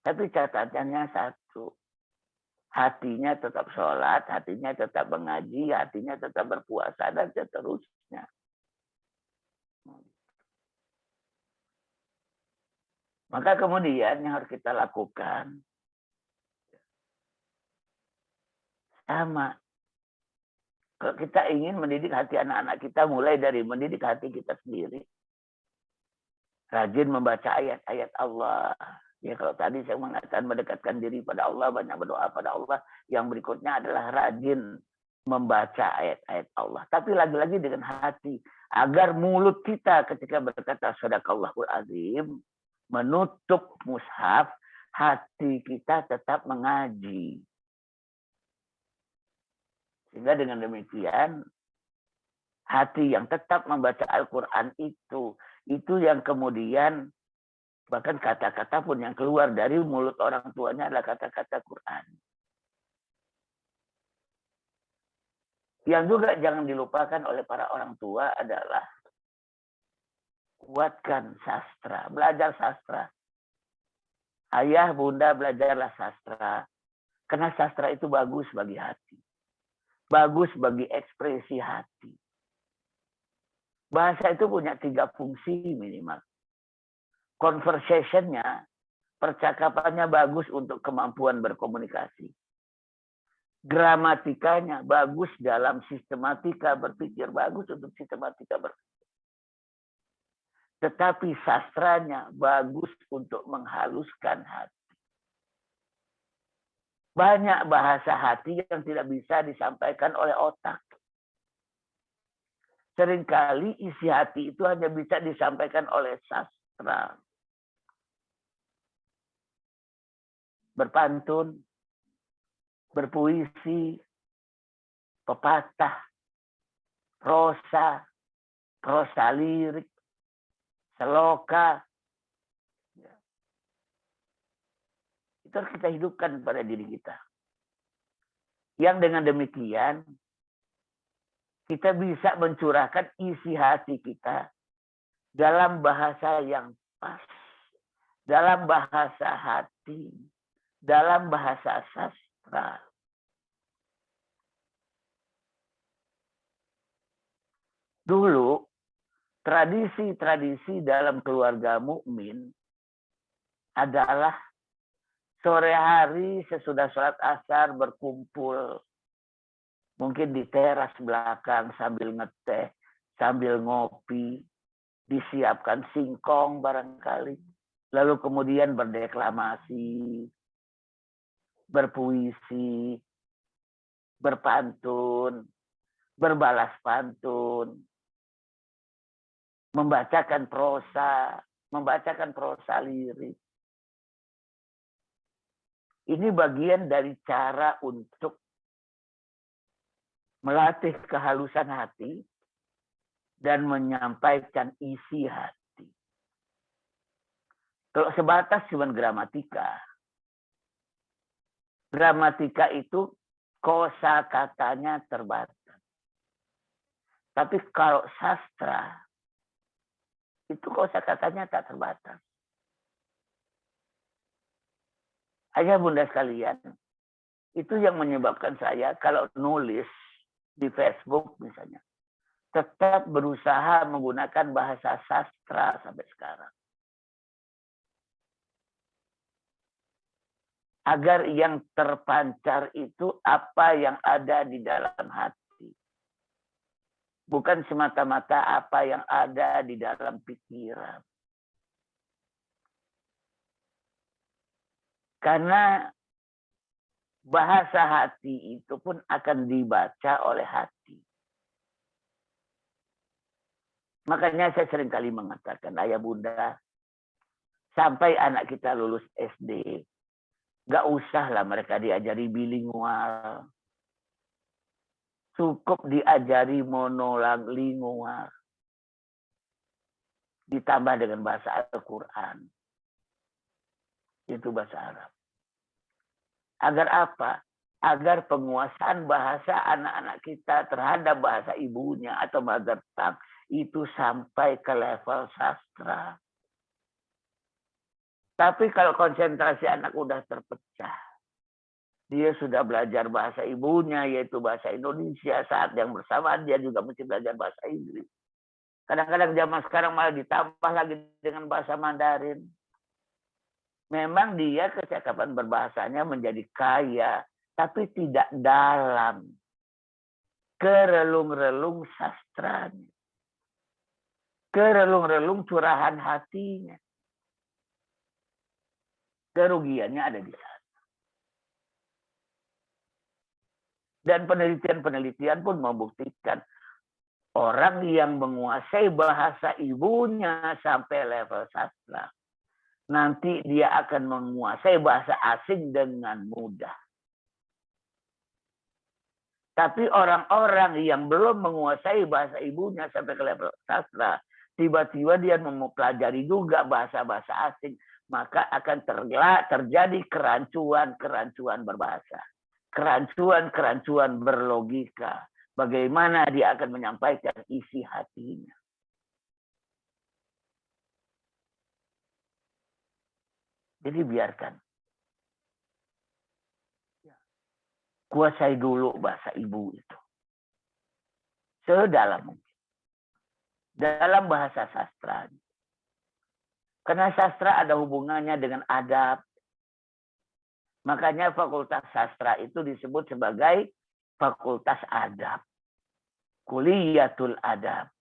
Tapi catatannya satu. Hatinya tetap sholat, hatinya tetap mengaji, hatinya tetap berpuasa, dan seterusnya. Maka kemudian yang harus kita lakukan sama. Kalau kita ingin mendidik hati anak-anak kita, mulai dari mendidik hati kita sendiri. Rajin membaca ayat-ayat Allah. Ya kalau tadi saya mengatakan mendekatkan diri pada Allah, banyak berdoa pada Allah. Yang berikutnya adalah rajin membaca ayat-ayat Allah. Tapi lagi-lagi dengan hati. Agar mulut kita ketika berkata Shadaqallahul Azim, menutup mushaf, hati kita tetap mengaji. Sehingga dengan demikian, hati yang tetap membaca Al-Quran itu yang kemudian bahkan kata-kata pun yang keluar dari mulut orang tuanya adalah kata-kata Quran. Yang juga jangan dilupakan oleh para orang tua adalah kuatkan sastra, belajar sastra. Ayah, bunda, belajarlah sastra. Karena sastra itu bagus bagi hati. Bagus bagi ekspresi hati. Bahasa itu punya 3 fungsi minimal. Conversation-nya, percakapannya bagus untuk kemampuan berkomunikasi. Gramatikanya bagus dalam sistematika berpikir, bagus untuk sistematika berpikir. Tetapi sastranya bagus untuk menghaluskan hati. Banyak bahasa hati yang tidak bisa disampaikan oleh otak. Seringkali isi hati itu hanya bisa disampaikan oleh sastra. Berpantun, berpuisi, pepatah, prosa lirik, seloka. Itu harus kita hidupkan pada diri kita. Yang dengan demikian, kita bisa mencurahkan isi hati kita dalam bahasa yang pas, dalam bahasa hati, dalam bahasa sastra. Dulu, tradisi-tradisi dalam keluarga mukmin adalah sore hari sesudah sholat asar berkumpul. Mungkin di teras belakang sambil ngeteh, sambil ngopi. Disiapkan singkong barangkali. Lalu kemudian berdeklamasi, berpuisi, berpantun, berbalas pantun, membacakan prosa lirik. Ini bagian dari cara untuk melatih kehalusan hati dan menyampaikan isi hati. Kalau sebatas cuma gramatika itu kosakatanya terbatas. Tapi kalau sastra, itu kosakatanya tak terbatas. Ayah bunda sekalian, itu yang menyebabkan saya kalau nulis di Facebook misalnya, tetap berusaha menggunakan bahasa sastra sampai sekarang. Agar yang terpancar itu apa yang ada di dalam hati. Bukan semata-mata apa yang ada di dalam pikiran. Karena bahasa hati itu pun akan dibaca oleh hati. Makanya saya seringkali mengatakan, ayah bunda, sampai anak kita lulus SD, gak usahlah mereka diajari bilingual. Cukup diajari monolingual. Ditambah dengan bahasa Al-Quran. Itu bahasa Arab. Agar apa? Agar penguasaan bahasa anak-anak kita terhadap bahasa ibunya atau mother tongue itu sampai ke level sastra. Tapi kalau konsentrasi anak udah terpecah, dia sudah belajar bahasa ibunya, yaitu bahasa Indonesia. Saat yang bersamaan dia juga mesti belajar bahasa Inggris. Kadang-kadang zaman sekarang malah ditambah lagi dengan bahasa Mandarin. Memang dia kecakapan berbahasanya menjadi kaya, tapi tidak dalam kerelung-relung sastranya, kerelung-relung curahan hatinya. Kerugiannya ada di sana. Dan penelitian-penelitian pun membuktikan orang yang menguasai bahasa ibunya sampai level sastra, nanti dia akan menguasai bahasa asing dengan mudah. Tapi orang-orang yang belum menguasai bahasa ibunya sampai ke level sastra, tiba-tiba dia mempelajari juga bahasa-bahasa asing, maka akan terjadi kerancuan berbahasa. Kerancuan berlogika. Bagaimana dia akan menyampaikan isi hatinya. Jadi biarkan. Kuasai dulu bahasa ibu itu. Sedalam mungkin. Dalam bahasa sastra. Karena sastra ada hubungannya dengan adab. Makanya fakultas sastra itu disebut sebagai fakultas adab. Kuliyatul adab.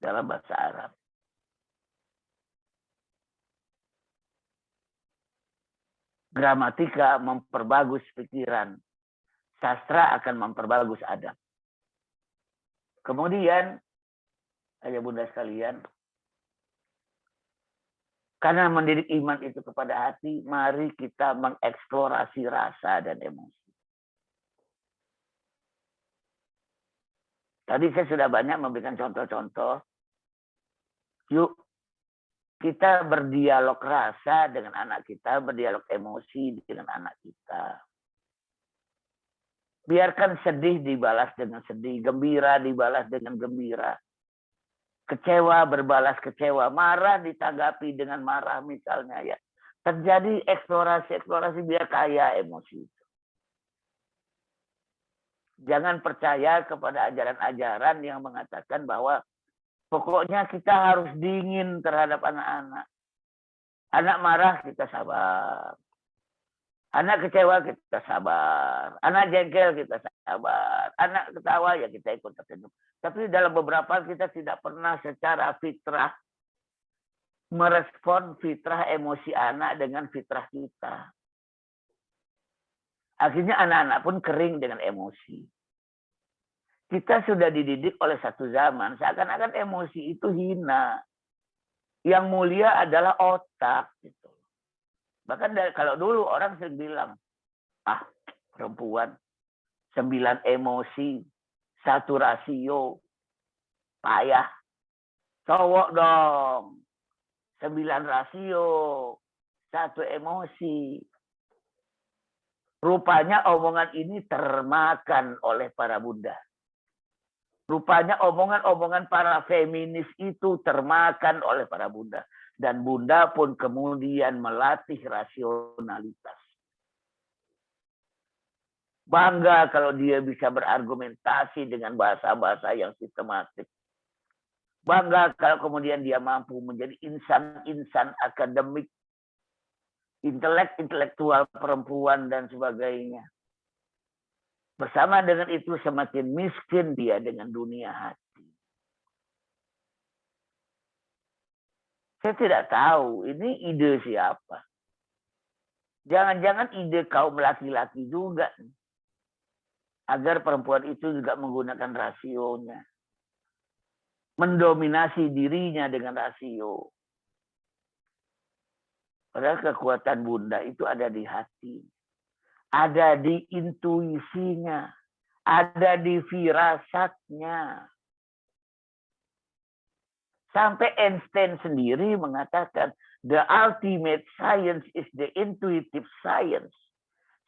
Dalam bahasa Arab. Gramatika memperbagus pikiran. Sastra akan memperbagus adab. Kemudian, ayah bunda sekalian, karena mendidik iman itu kepada hati, mari kita mengeksplorasi rasa dan emosi. Tadi saya sudah banyak memberikan contoh-contoh. Yuk, kita berdialog rasa dengan anak kita, berdialog emosi dengan anak kita. Biarkan sedih dibalas dengan sedih, gembira dibalas dengan gembira. Kecewa berbalas kecewa, marah ditanggapi dengan marah misalnya ya. Terjadi eksplorasi biar kaya emosi itu. Jangan percaya kepada ajaran-ajaran yang mengatakan bahwa pokoknya kita harus dingin terhadap anak-anak. Anak marah kita sabar. Anak kecewa kita sabar. Anak jengkel kita sabar. Anak ketawa ya kita ikut tersenyum. Tapi dalam beberapa kita tidak pernah secara fitrah merespon fitrah emosi anak dengan fitrah kita. Akhirnya anak-anak pun kering dengan emosi. Kita sudah dididik oleh satu zaman seakan-akan emosi itu hina. Yang mulia adalah otak gitu. Bahkan kalau dulu orang sering bilang, perempuan 9 emosi, 1 rasio, payah. Cowok dong, 9 rasio, 1 emosi. Rupanya omongan ini termakan oleh para bunda. Rupanya omongan-omongan para feminis itu termakan oleh para bunda. Dan bunda pun kemudian melatih rasionalitas. Bangga kalau dia bisa berargumentasi dengan bahasa-bahasa yang sistematik. Bangga kalau kemudian dia mampu menjadi insan-insan akademik, intelektual perempuan dan sebagainya. Bersama dengan itu semakin miskin dia dengan dunia hati. Saya tidak tahu ini ide siapa. Jangan-jangan ide kaum laki-laki juga. Agar perempuan itu juga menggunakan rasionya. Mendominasi dirinya dengan rasio. Padahal kekuatan bunda itu ada di hati. Ada di intuisinya. Ada di firasatnya. Sampai Einstein sendiri mengatakan, the ultimate science is the intuitive science.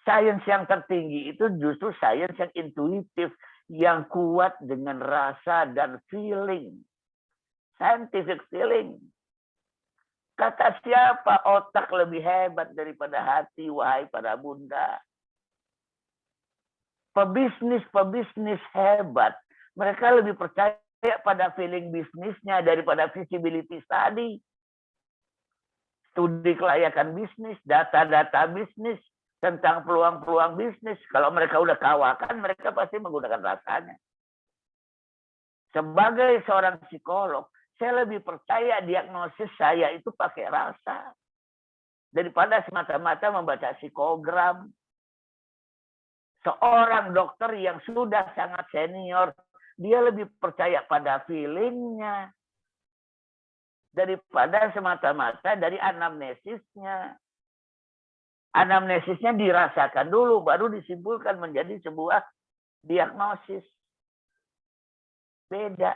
Sains yang tertinggi itu justru sains yang intuitif, yang kuat dengan rasa dan feeling. Scientific feeling. Kata siapa otak lebih hebat daripada hati, wahai para bunda? Pebisnis hebat. Mereka lebih percaya pada feeling bisnisnya daripada visibility study. studi kelayakan bisnis, data-data bisnis, tentang peluang-peluang bisnis. Kalau mereka udah kawakan, mereka pasti menggunakan rasanya. Sebagai seorang psikolog, saya lebih percaya diagnosis saya itu pakai rasa. Daripada semata-mata membaca psikogram. Seorang dokter yang sudah sangat senior, dia lebih percaya pada feelingnya. Daripada semata-mata dari anamnesisnya. Anamnesisnya dirasakan dulu, baru disimpulkan menjadi sebuah diagnosis. Beda.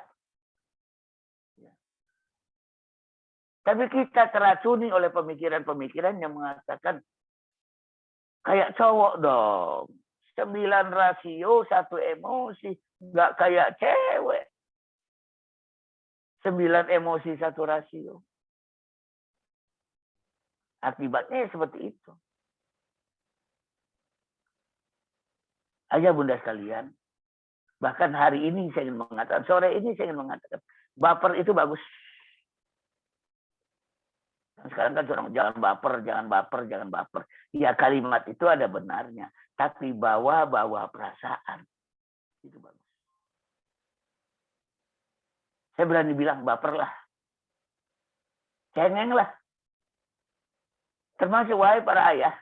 Tapi kita teracuni oleh pemikiran-pemikiran yang mengatakan, kayak cowok dong. 9 rasio, 1 emosi. Nggak kayak cewek. 9 emosi, 1 rasio. Akibatnya seperti itu. Ayah bunda sekalian. Bahkan hari ini saya ingin mengatakan, sore ini saya ingin mengatakan, baper itu bagus. Sekarang kan orang jangan baper, jangan baper, jangan baper. Ya kalimat itu ada benarnya. Tapi bawa perasaan. Itu bagus. Saya berani bilang baper lah. Cengeng lah. Termasuk wahai para ayah.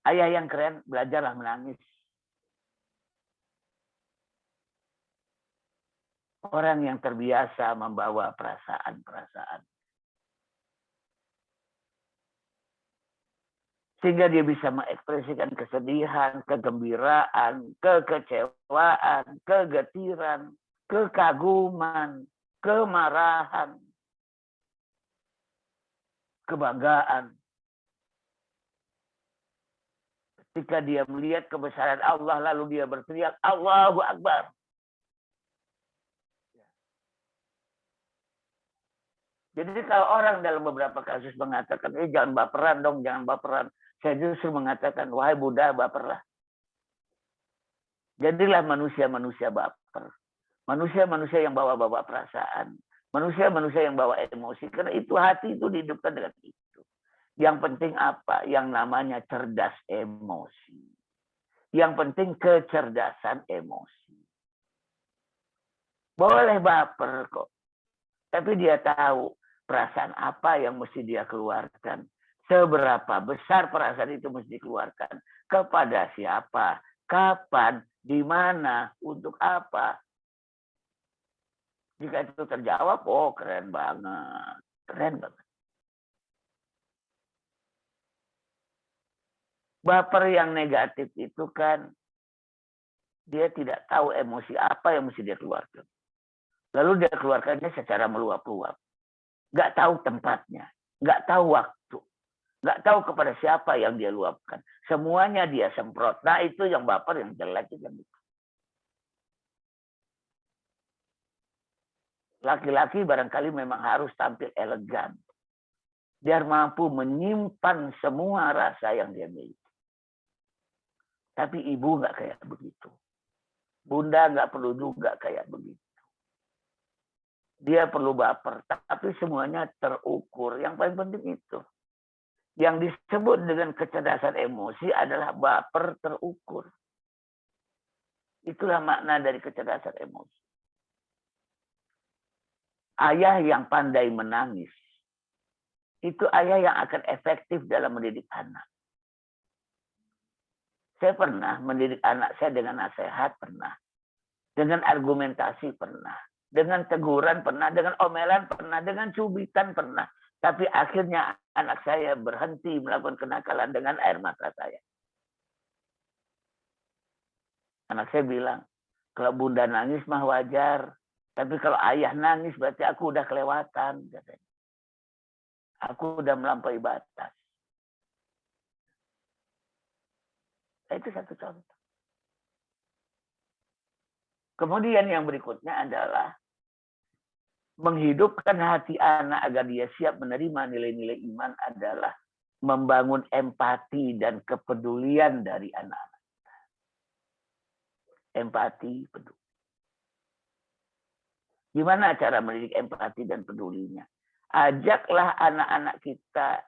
Ayah yang keren, belajarlah menangis. Orang yang terbiasa membawa perasaan-perasaan. Sehingga dia bisa mengekspresikan kesedihan, kegembiraan, kekecewaan, kegetiran, kekaguman, kemarahan, kebanggaan. Ketika dia melihat kebesaran Allah, lalu dia berteriak, Allahu Akbar. Jadi kalau orang dalam beberapa kasus mengatakan, jangan baperan dong, jangan baperan. Saya justru mengatakan, wahai Buddha, baperlah. Jadilah manusia-manusia baper. Manusia-manusia yang bawa-bawa perasaan. Manusia-manusia yang bawa emosi. Karena itu hati itu dihidupkan dengan itu. Yang penting apa? Yang namanya cerdas emosi. Yang penting kecerdasan emosi. Boleh baper kok. Tapi dia tahu perasaan apa yang mesti dia keluarkan. Seberapa besar perasaan itu mesti dikeluarkan. Kepada siapa. Kapan. Di mana. Untuk apa. Jika itu terjawab, oh keren banget. Keren banget. Baper yang negatif itu kan. Dia tidak tahu emosi apa yang mesti dia keluarkan. Lalu dia keluarkannya secara meluap-luap. Nggak tahu tempatnya. Nggak tahu waktu. Nggak tahu kepada siapa yang dia luapkan. Semuanya dia semprot. Nah itu yang baper yang jelek. Laki-laki barangkali memang harus tampil elegan. Biar mampu menyimpan semua rasa yang dia miliki. Tapi ibu nggak kayak begitu. Bunda nggak perlu juga kayak begitu. Dia perlu baper, tapi semuanya terukur. Yang paling penting itu. Yang disebut dengan kecerdasan emosi adalah baper terukur. Itulah makna dari kecerdasan emosi. Ayah yang pandai menangis. Itu ayah yang akan efektif dalam mendidik anak. Saya pernah mendidik anak saya dengan nasihat, pernah. Dengan argumentasi, pernah. Dengan teguran pernah, dengan omelan pernah, dengan cubitan pernah. Tapi akhirnya anak saya berhenti melakukan kenakalan dengan air mata saya. Anak saya bilang, kalau bunda nangis mah wajar. Tapi kalau ayah nangis berarti aku udah kelewatan. Katanya. Aku udah melampaui batas. Itu satu contoh. Kemudian yang berikutnya adalah menghidupkan hati anak agar dia siap menerima nilai-nilai iman adalah membangun empati dan kepedulian dari anak-anak. Empati, peduli. Gimana cara mendidik empati dan pedulinya? Ajaklah anak-anak kita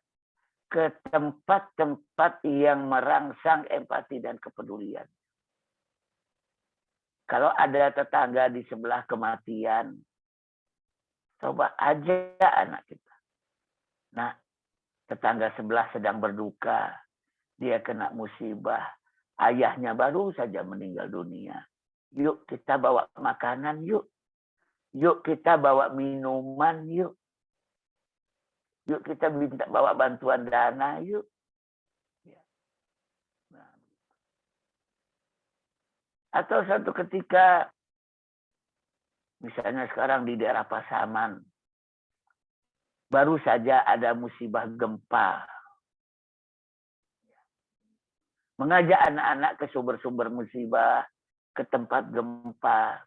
ke tempat-tempat yang merangsang empati dan kepedulian. Kalau ada tetangga di sebelah kematian, coba ajak anak kita. Nah, tetangga sebelah sedang berduka, dia kena musibah, ayahnya baru saja meninggal dunia. Yuk kita bawa makanan, yuk. Yuk kita bawa minuman, yuk. Yuk kita minta bawa bantuan dana, yuk. Atau suatu ketika, misalnya sekarang di daerah Pasaman, baru saja ada musibah gempa. Mengajak anak-anak ke sumber-sumber musibah, ke tempat gempa,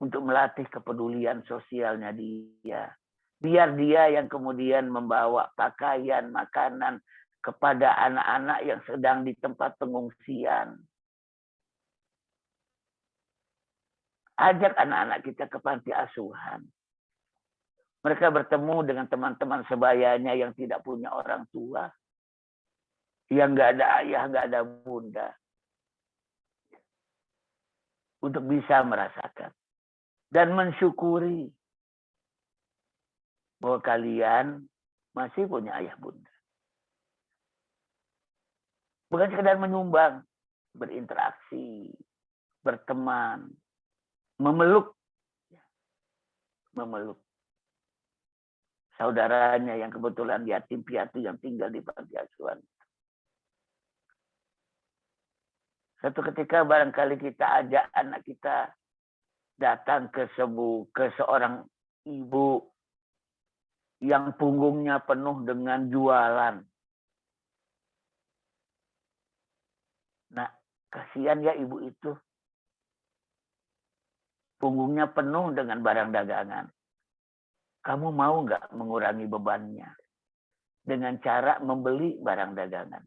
untuk melatih kepedulian sosialnya dia. Biar dia yang kemudian membawa pakaian, makanan kepada anak-anak yang sedang di tempat pengungsian. Ajak anak-anak kita ke panti asuhan. Mereka bertemu dengan teman-teman sebayanya yang tidak punya orang tua. Yang nggak ada ayah, nggak ada bunda. Untuk bisa merasakan. Dan mensyukuri bahwa kalian masih punya ayah bunda. Bukan sekedar menyumbang, berinteraksi, berteman, memeluk saudaranya yang kebetulan yatim piatu yang tinggal di panti asuhan. Satu ketika barangkali kita ajak anak kita datang ke seorang ibu yang punggungnya penuh dengan jualan. Nah, kasihan ya ibu itu. Punggungnya penuh dengan barang dagangan. Kamu mau nggak mengurangi bebannya dengan cara membeli barang dagangan?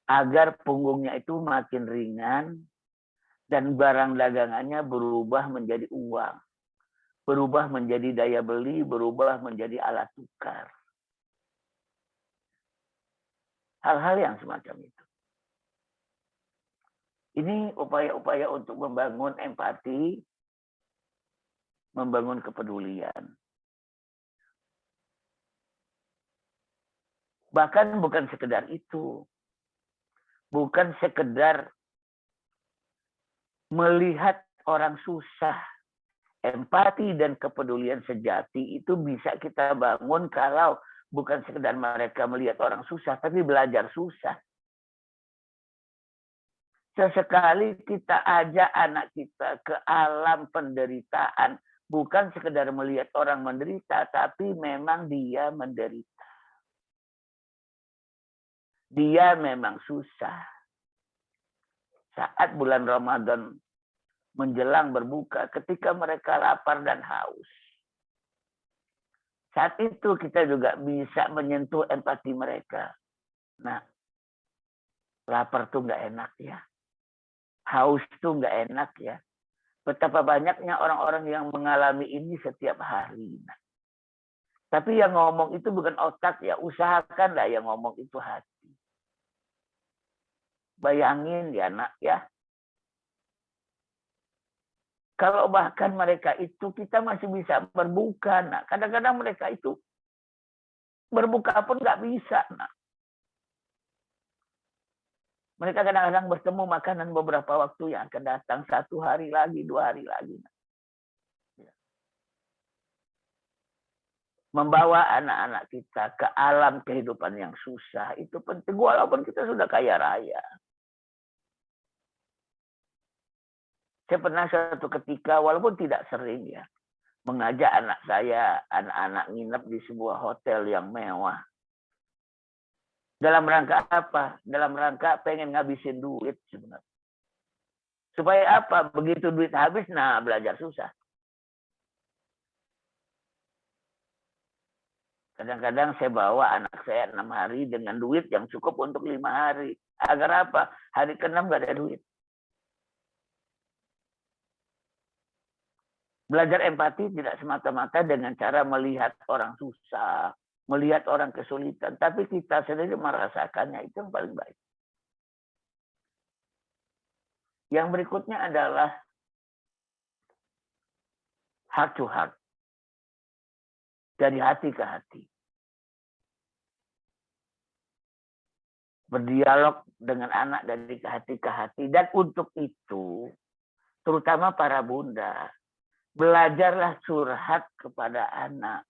Agar punggungnya itu makin ringan dan barang dagangannya berubah menjadi uang. Berubah menjadi daya beli, berubah menjadi alat tukar. Hal-hal yang semacam itu. Ini upaya-upaya untuk membangun empati, membangun kepedulian. Bahkan bukan sekedar itu. Bukan sekedar melihat orang susah. Empati dan kepedulian sejati itu bisa kita bangun kalau bukan sekedar mereka melihat orang susah, tapi belajar susah. Sesekali kita ajak anak kita ke alam penderitaan. Bukan sekedar melihat orang menderita, tapi memang dia menderita. Dia memang susah. Saat bulan Ramadan menjelang berbuka, ketika mereka lapar dan haus. Saat itu kita juga bisa menyentuh empati mereka. Nah, lapar tuh nggak enak ya. Haus tuh nggak enak ya. Betapa banyaknya orang-orang yang mengalami ini setiap hari. Nah, tapi yang ngomong itu bukan otak ya. Usahakanlah yang ngomong itu hati. Bayangin ya nak ya. Kalau bahkan mereka itu kita masih bisa berbuka. Nah, kadang-kadang mereka itu berbuka pun nggak bisa. Nah. Mereka kadang-kadang bertemu makanan beberapa waktu yang akan datang. 1 hari lagi, 2 hari lagi. Membawa anak-anak kita ke alam kehidupan yang susah. Itu penting. Walaupun kita sudah kaya raya. Saya pernah suatu ketika, walaupun tidak sering ya. Mengajak anak saya, anak-anak nginep di sebuah hotel yang mewah. Dalam rangka apa? Dalam rangka pengen ngabisin duit sebenarnya. Supaya apa? Begitu duit habis, nah belajar susah. Kadang-kadang saya bawa anak saya 6 hari dengan duit yang cukup untuk 5 hari. Agar apa? Hari ke-6 gak ada duit. Belajar empati tidak semata-mata dengan cara melihat orang susah, melihat orang kesulitan, tapi kita sendiri merasakannya, itu yang paling baik. Yang berikutnya adalah heart to heart. Dari hati ke hati. Berdialog dengan anak dari hati ke hati. Dan untuk itu, terutama para bunda, belajarlah curhat kepada anak.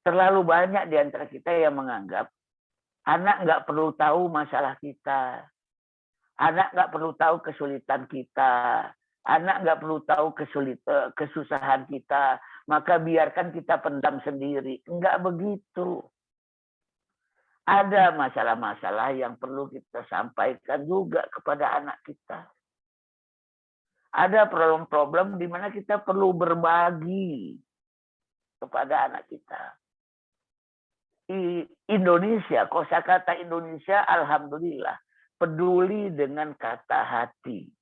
Terlalu banyak di antara kita yang menganggap anak nggak perlu tahu masalah kita. Anak nggak perlu tahu kesulitan kita. Anak nggak perlu tahu kesusahan kita. Maka biarkan kita pendam sendiri. Enggak begitu. Ada masalah-masalah yang perlu kita sampaikan juga kepada anak kita. Ada problem-problem di mana kita perlu berbagi kepada anak kita. Di Indonesia, kosakata Indonesia, alhamdulillah, peduli dengan kata hati.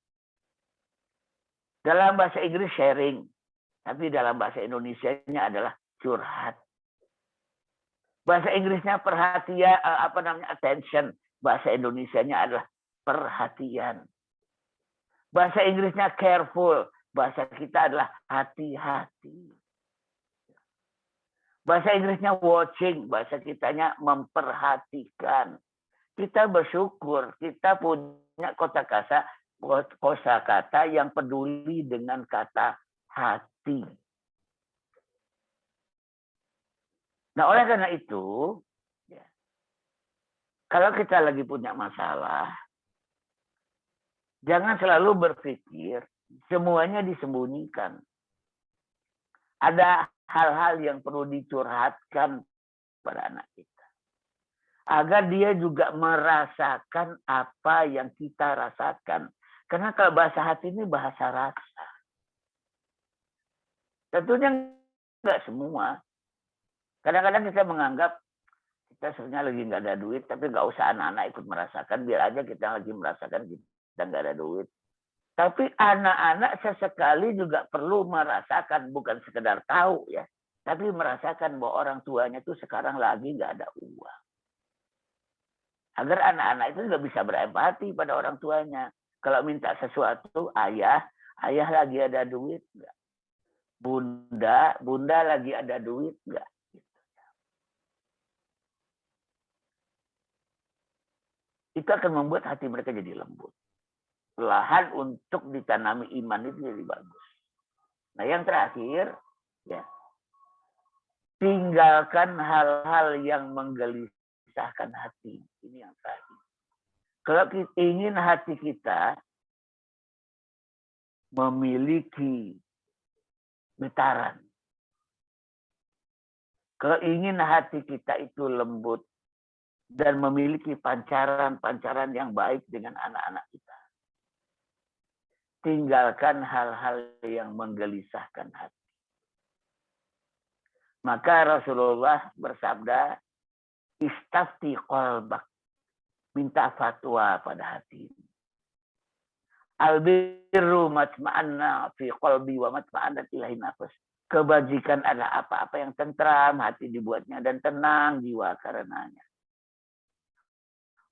Dalam bahasa Inggris sharing, tapi dalam bahasa Indonesianya adalah curhat. Bahasa Inggrisnya perhatian, attention. Bahasa Indonesianya adalah perhatian. Bahasa Inggrisnya careful, bahasa kita adalah hati-hati. Bahasa Inggrisnya watching, bahasa kitanya memperhatikan. Kita bersyukur, kita punya kosakata yang peduli dengan kata hati. Nah, oleh karena itu, kalau kita lagi punya masalah, jangan selalu berpikir semuanya disembunyikan. Ada hal-hal yang perlu dicurhatkan pada anak kita. Agar dia juga merasakan apa yang kita rasakan. Karena kalau bahasa hati ini bahasa rasa. Tentunya enggak semua. Kadang-kadang kita menganggap kita sebenarnya lagi nggak ada duit, tapi nggak usah anak-anak ikut merasakan. Biar aja kita lagi merasakan kita nggak ada duit. Tapi anak-anak sesekali juga perlu merasakan, bukan sekedar tahu ya, tapi merasakan bahwa orang tuanya tuh sekarang lagi nggak ada uang. Agar anak-anak itu juga bisa berempati pada orang tuanya. Kalau minta sesuatu, ayah lagi ada duit nggak? Bunda lagi ada duit nggak? Itu akan membuat hati mereka jadi lembut. Lahan untuk ditanami iman itu jadi bagus. Nah, yang terakhir, ya, tinggalkan hal-hal yang menggelisahkan hati. Ini yang terakhir. Kalau kita ingin hati kita memiliki getaran, kalau ingin hati kita itu lembut dan memiliki pancaran-pancaran yang baik dengan anak-anak kita, tinggalkan hal-hal yang menggelisahkan hati. Maka Rasulullah bersabda, istafti qalbak, minta fatwa pada hati. Albirru matma'anna fi qalbi wa matma'anna ilahi nafas. Kebajikan adalah apa-apa yang tentram, hati dibuatnya, dan tenang jiwa karenanya.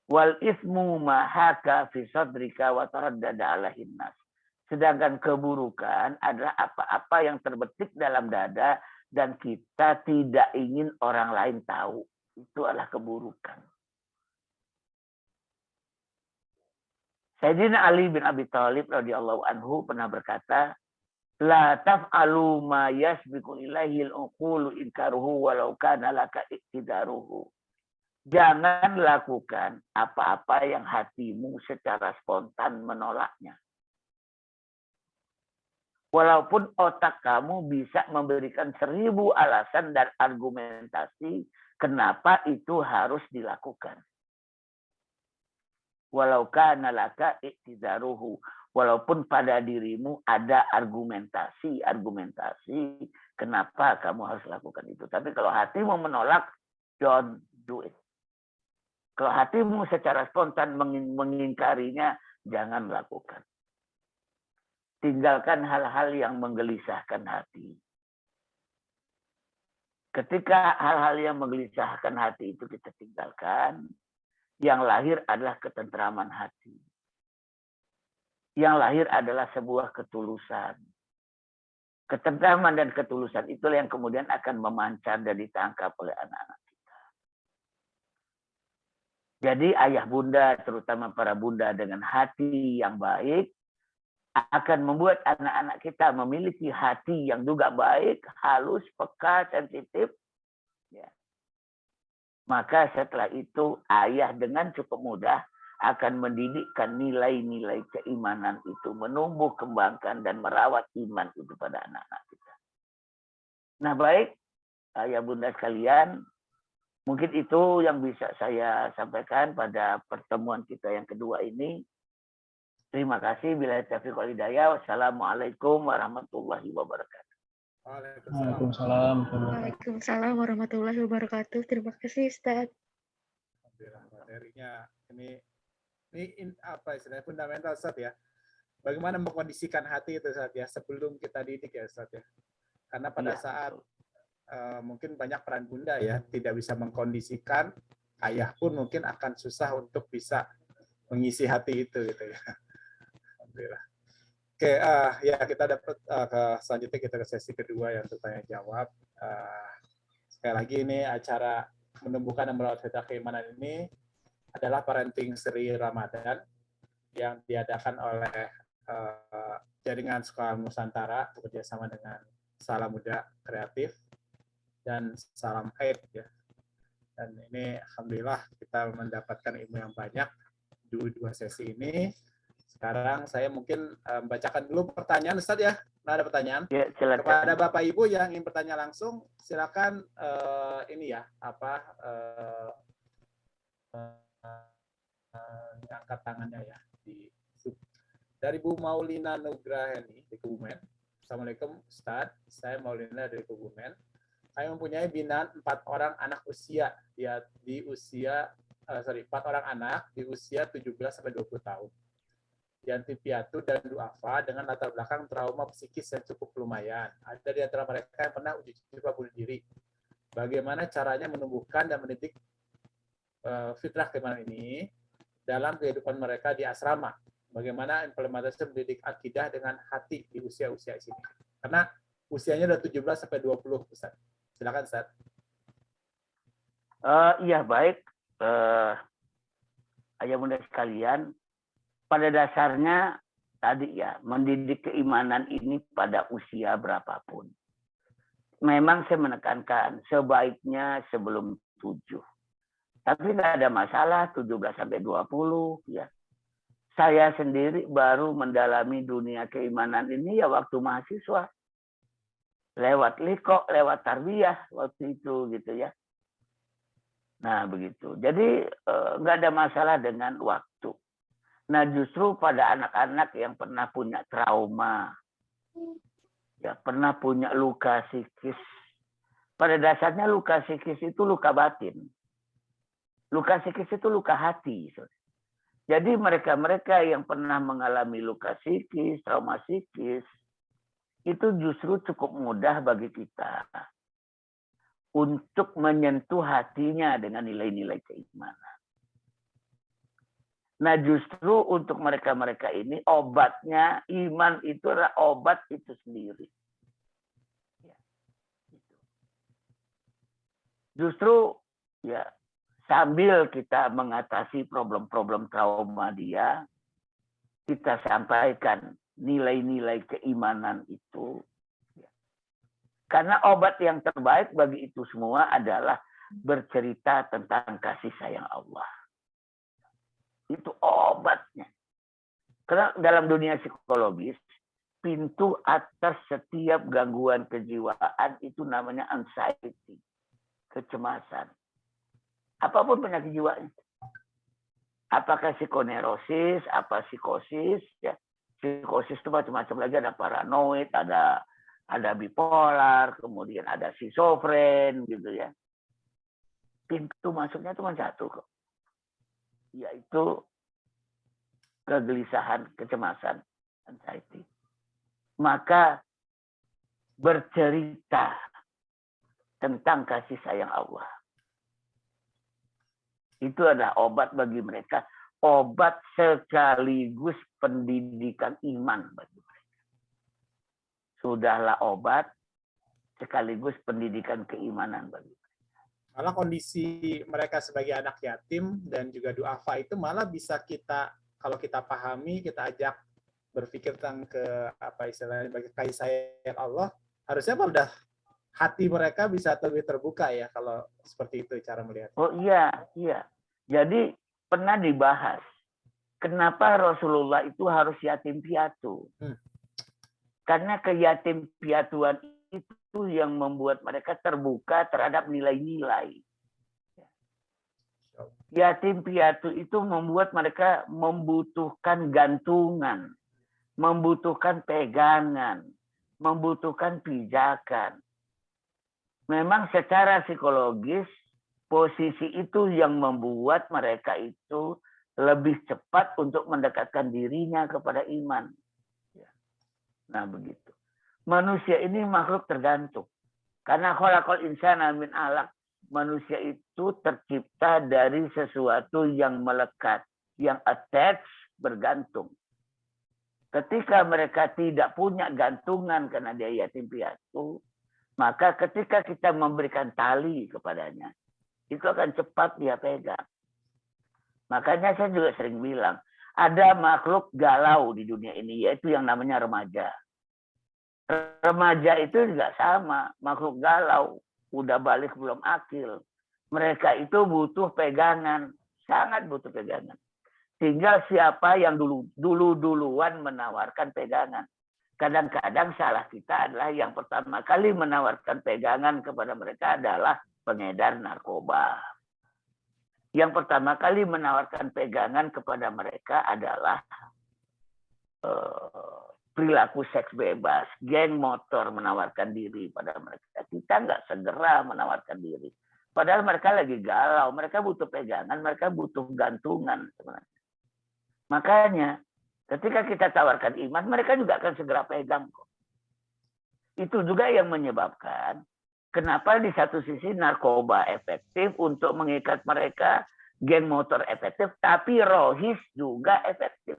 Wal ismu mahaka fi sadrika wa taraddada alaihin nas. Sedangkan keburukan adalah apa-apa yang terbetik dalam dada dan kita tidak ingin orang lain tahu. Itu adalah keburukan. Sayyidina Ali bin Abi Thalib radhiyallahu anhu pernah berkata, la taf'alu ma yasbiqu ilaihi al-uqulu inkaruhu walau kana laka iktidaruhu. Jangan lakukan apa-apa yang hatimu secara spontan menolaknya. Walaupun otak kamu bisa memberikan 1000 alasan dan argumentasi kenapa itu harus dilakukan. Walau kana laka iktidaruhu. Walaupun pada dirimu ada argumentasi kenapa kamu harus lakukan itu. Tapi kalau hatimu menolak, don't do it. Kalau hatimu secara spontan mengingkarinya, jangan lakukan. tinggalkan hal-hal yang menggelisahkan hati. Ketika hal-hal yang menggelisahkan hati itu kita tinggalkan, yang lahir adalah ketentraman hati. Yang lahir adalah sebuah ketulusan. Ketentraman dan ketulusan itulah yang kemudian akan memancar dan ditangkap oleh anak-anak kita. Jadi ayah bunda, terutama para bunda dengan hati yang baik, akan membuat anak-anak kita memiliki hati yang juga baik, halus, peka, sensitif. Ya. Maka setelah itu ayah dengan cukup mudah akan mendidikkan nilai-nilai keimanan itu, menumbuh, kembangkan, dan merawat iman itu pada anak-anak kita. Nah baik, ayah bunda sekalian, mungkin itu yang bisa saya sampaikan pada pertemuan kita yang kedua ini. Terima kasih. Bila taufiq wal hidayah. Wassalamualaikum warahmatullahi wabarakatuh. Waalaikumsalam. Waalaikumsalam warahmatullahi wabarakatuh. Terima kasih Ustaz. Materinya ini apa istilahnya fundamental Ustaz ya. Bagaimana mengkondisikan hati itu Ustaz ya sebelum kita didik ya Ustaz ya. Karena pada saat mungkin banyak peran bunda ya tidak bisa mengkondisikan, ayah pun mungkin akan susah untuk bisa mengisi hati itu gitu ya. Alhamdulillah. Oke, ya kita dapat selanjutnya kita ke sesi kedua yang untuk tanya jawab. Sekali lagi ini acara menumbuhkan dan merawat fitrah keimanan ini adalah Parenting Seri Ramadan yang diadakan oleh Jaringan Sekolah Nusantara bekerjasama dengan Salam Muda Kreatif dan Salam Aid ya. Dan ini alhamdulillah kita mendapatkan ilmu yang banyak di dua sesi ini. Sekarang saya mungkin bacakan dulu pertanyaan Ustaz ya. Nah, ada pertanyaan? Ya, silakan. Kepada Bapak Ibu yang ingin bertanya langsung, silakan ini ya, angkat tangannya ya di Zoom. Dari Bu Maulina Nugraheni di Kebumen. Assalamualaikum Ustaz, saya Maulina dari Kebumen. Saya mempunyai binaan 4 orang anak usia di usia 4 orang anak di usia 17 sampai 20 tahun. Yanti piatu dan duafa dengan latar belakang trauma psikis yang cukup lumayan. Ada di antara mereka yang pernah uji coba bunuh diri. Bagaimana caranya menumbuhkan dan mendidik fitrah keimanan ini dalam kehidupan mereka di asrama? Bagaimana implementasi mendidik akidah dengan hati di usia-usia sini? Karena usianya udah 17 sampai 20, Ustaz. Silakan, Ustaz. Iya, baik. Ayah bunda sekalian, pada dasarnya tadi ya, mendidik keimanan ini pada usia berapapun. Memang saya menekankan sebaiknya sebelum 7. Tapi nggak ada masalah 17 sampai 20 ya. Saya sendiri baru mendalami dunia keimanan ini ya waktu mahasiswa. Lewat liko, lewat tarbiyah waktu itu gitu ya. Nah begitu. Jadi nggak ada masalah dengan waktu. Nah justru pada anak-anak yang pernah punya trauma, ya pernah punya luka psikis. Pada dasarnya luka psikis itu luka batin. Luka psikis itu luka hati. Jadi mereka-mereka yang pernah mengalami luka psikis, trauma psikis, itu justru cukup mudah bagi kita untuk menyentuh hatinya dengan nilai-nilai keimanan. Nah justru untuk mereka-mereka ini obatnya iman itu adalah obat itu sendiri. Justru ya sambil kita mengatasi problem-problem trauma dia, kita sampaikan nilai-nilai keimanan itu. Karena obat yang terbaik bagi itu semua adalah bercerita tentang kasih sayang Allah. Itu obatnya. Karena dalam dunia psikologis, pintu atas setiap gangguan kejiwaan itu namanya anxiety, kecemasan. Apapun penyakit jiwanya. Apakah psikoneurosis, apa psikosis, ya. Psikosis itu macam-macam lagi, ada paranoid, ada bipolar, kemudian ada schizofren gitu ya. Pintu masuknya cuma satu kok. Yaitu kegelisahan, kecemasan, anxiety. maka bercerita tentang kasih sayang Allah. Itu adalah obat bagi mereka, obat sekaligus pendidikan iman bagi mereka. Sudahlah obat sekaligus pendidikan keimanan bagi mereka. Malah kondisi mereka sebagai anak yatim dan juga duafa itu malah bisa kita, kalau kita pahami, kita ajak berpikir tentang ke apa istilahnya bagi kasih sayang Allah, harusnya udah hati mereka bisa lebih terbuka ya kalau seperti itu cara melihat. Oh iya. Jadi pernah dibahas kenapa Rasulullah itu harus yatim piatu. Karena keyatim piatuan itu yang membuat mereka terbuka terhadap nilai-nilai. Yatim piatu itu membuat mereka membutuhkan gantungan, membutuhkan pegangan, membutuhkan pijakan. Memang secara psikologis, posisi itu yang membuat mereka itu lebih cepat untuk mendekatkan dirinya kepada iman. Nah begitu. Manusia ini makhluk tergantung. Karena khalaqal insana min alaq. Manusia itu tercipta dari sesuatu yang melekat, yang attach, bergantung. Ketika mereka tidak punya gantungan karena dia yatim piatu, maka ketika kita memberikan tali kepadanya, itu akan cepat dia pegang. Makanya saya juga sering bilang, ada makhluk galau di dunia ini, yaitu yang namanya remaja. Remaja itu juga sama, makhluk galau, udah balik belum akil. Mereka itu butuh pegangan, sangat butuh pegangan. Tinggal siapa yang duluan menawarkan pegangan. Kadang-kadang salah kita adalah yang pertama kali menawarkan pegangan kepada mereka adalah pengedar narkoba. Yang pertama kali menawarkan pegangan kepada mereka adalah perilaku seks bebas, geng motor menawarkan diri pada mereka. Kita nggak segera menawarkan diri. Padahal mereka lagi galau, mereka butuh pegangan, mereka butuh gantungan sebenarnya. Makanya ketika kita tawarkan iman, mereka juga akan segera pegang kok. Itu juga yang menyebabkan kenapa di satu sisi narkoba efektif untuk mengikat mereka, geng motor efektif, tapi rohis juga efektif.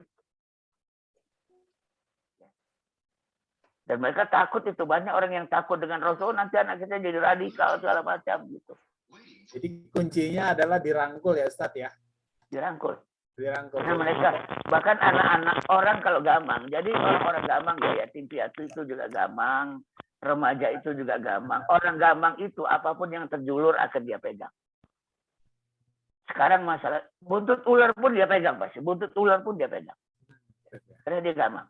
Dan mereka takut itu. Banyak orang yang takut dengan Rasul, nanti anak kita jadi radikal, segala macam gitu. Jadi kuncinya adalah dirangkul ya Ustadz ya? Dirangkul. Dirangkul. Karena mereka, bahkan anak-anak orang kalau gamang. Jadi orang-orang gamang ya, yatim piatu itu juga gamang. Remaja itu juga gamang. Orang gamang itu apapun yang terjulur akan dia pegang. Sekarang masalah, buntut ular pun dia pegang pasti. Buntut ular pun dia pegang. Karena dia gamang.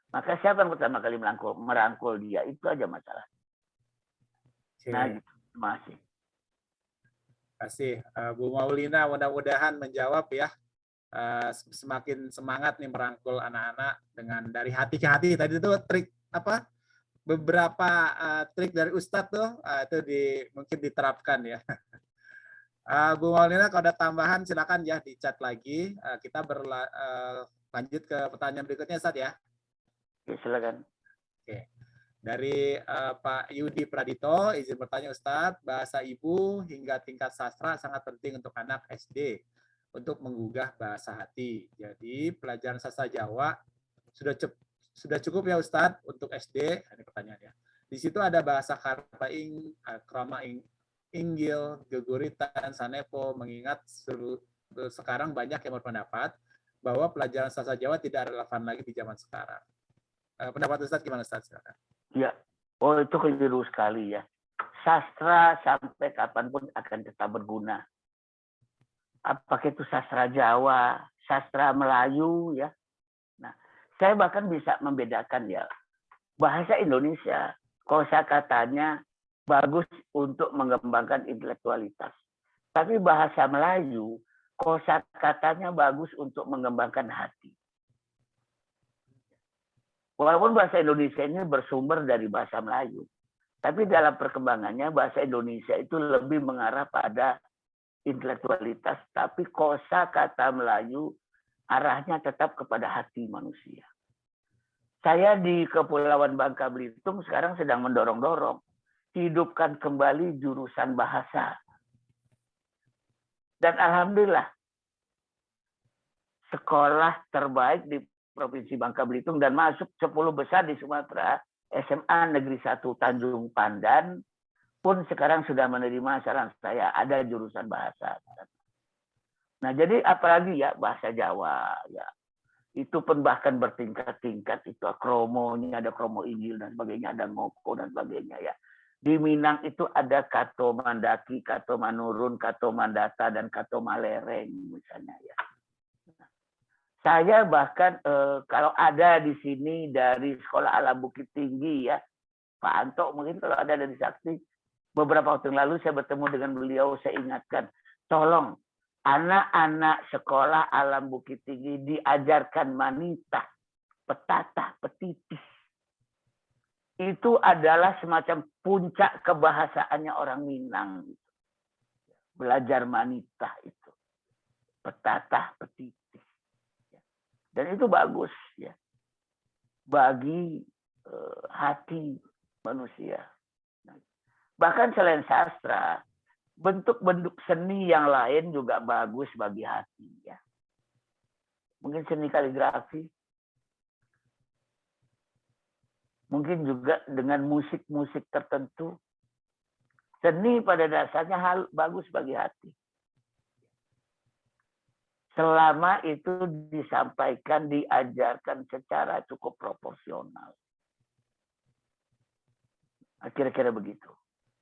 Maka siapa yang pertama kali merangkul dia, itu aja masalah. Nah, gitu. Masih. Kasih Bu Maulina, mudah-mudahan menjawab ya. Semakin semangat nih merangkul anak-anak dengan dari hati ke hati. Tadi itu trik apa? Beberapa trik dari Ustadz tuh itu mungkin diterapkan ya. Bu Maulina, kalau ada tambahan silakan ya di chat lagi. Kita lanjut ke pertanyaan berikutnya Ustadz ya. Ya, silakan. Oke. Dari Pak Yudi Pradito, izin bertanya Ustadz, bahasa ibu hingga tingkat sastra sangat penting untuk anak SD untuk menggugah bahasa hati. Jadi pelajaran sastra Jawa sudah cukup ya Ustadz untuk SD? Ini pertanyaannya. Di situ ada bahasa Karta Krama Inggil, Geguritan, Sanepo, mengingat sekarang banyak yang berpendapat bahwa pelajaran sastra Jawa tidak relevan lagi di zaman sekarang. Pendapat Ustadz gimana Ustadz? Silakan. Ya, oh itu keliru sekali ya. Sastra sampai kapanpun akan tetap berguna. Apakah itu sastra Jawa, sastra Melayu ya. Nah, saya bahkan bisa membedakan ya. Bahasa Indonesia, kosakatanya bagus untuk mengembangkan intelektualitas. Tapi bahasa Melayu, kosakatanya bagus untuk mengembangkan hati. Walaupun bahasa Indonesia ini bersumber dari bahasa Melayu, tapi dalam perkembangannya bahasa Indonesia itu lebih mengarah pada intelektualitas, tapi kosakata Melayu arahnya tetap kepada hati manusia. Saya di Kepulauan Bangka Belitung sekarang sedang mendorong-dorong hidupkan kembali jurusan bahasa. Dan alhamdulillah sekolah terbaik di Provinsi Bangka Belitung dan masuk 10 besar di Sumatera, SMA Negeri 1 Tanjung Pandan pun sekarang sudah menerima saran saya ada jurusan bahasa. Nah, jadi apalagi ya bahasa Jawa ya. Itu pun bahkan bertingkat-tingkat, itu kromonya, ada kromo Injil dan sebagainya, ada ngoko dan sebagainya ya. Di Minang itu ada Kato Mandaki, Kato Manurun, Kato Mandata, dan Kato Malereng misalnya ya. Saya bahkan kalau ada di sini dari Sekolah Alam Bukit Tinggi ya, Pak Anto mungkin kalau ada dari Sakti, beberapa waktu yang lalu saya bertemu dengan beliau, saya ingatkan, tolong anak-anak sekolah Alam Bukit Tinggi diajarkan manita, petata, petitis. Itu adalah semacam puncak kebahasaannya orang Minang. Belajar manita itu. Petata, petitis. Dan itu bagus ya. Bagi hati manusia. Bahkan selain sastra, bentuk-bentuk seni yang lain juga bagus bagi hati ya. Mungkin seni kaligrafi, mungkin juga dengan musik-musik tertentu. Seni pada dasarnya bagus bagi hati. Selama itu disampaikan, diajarkan secara cukup proporsional. Kira-kira begitu.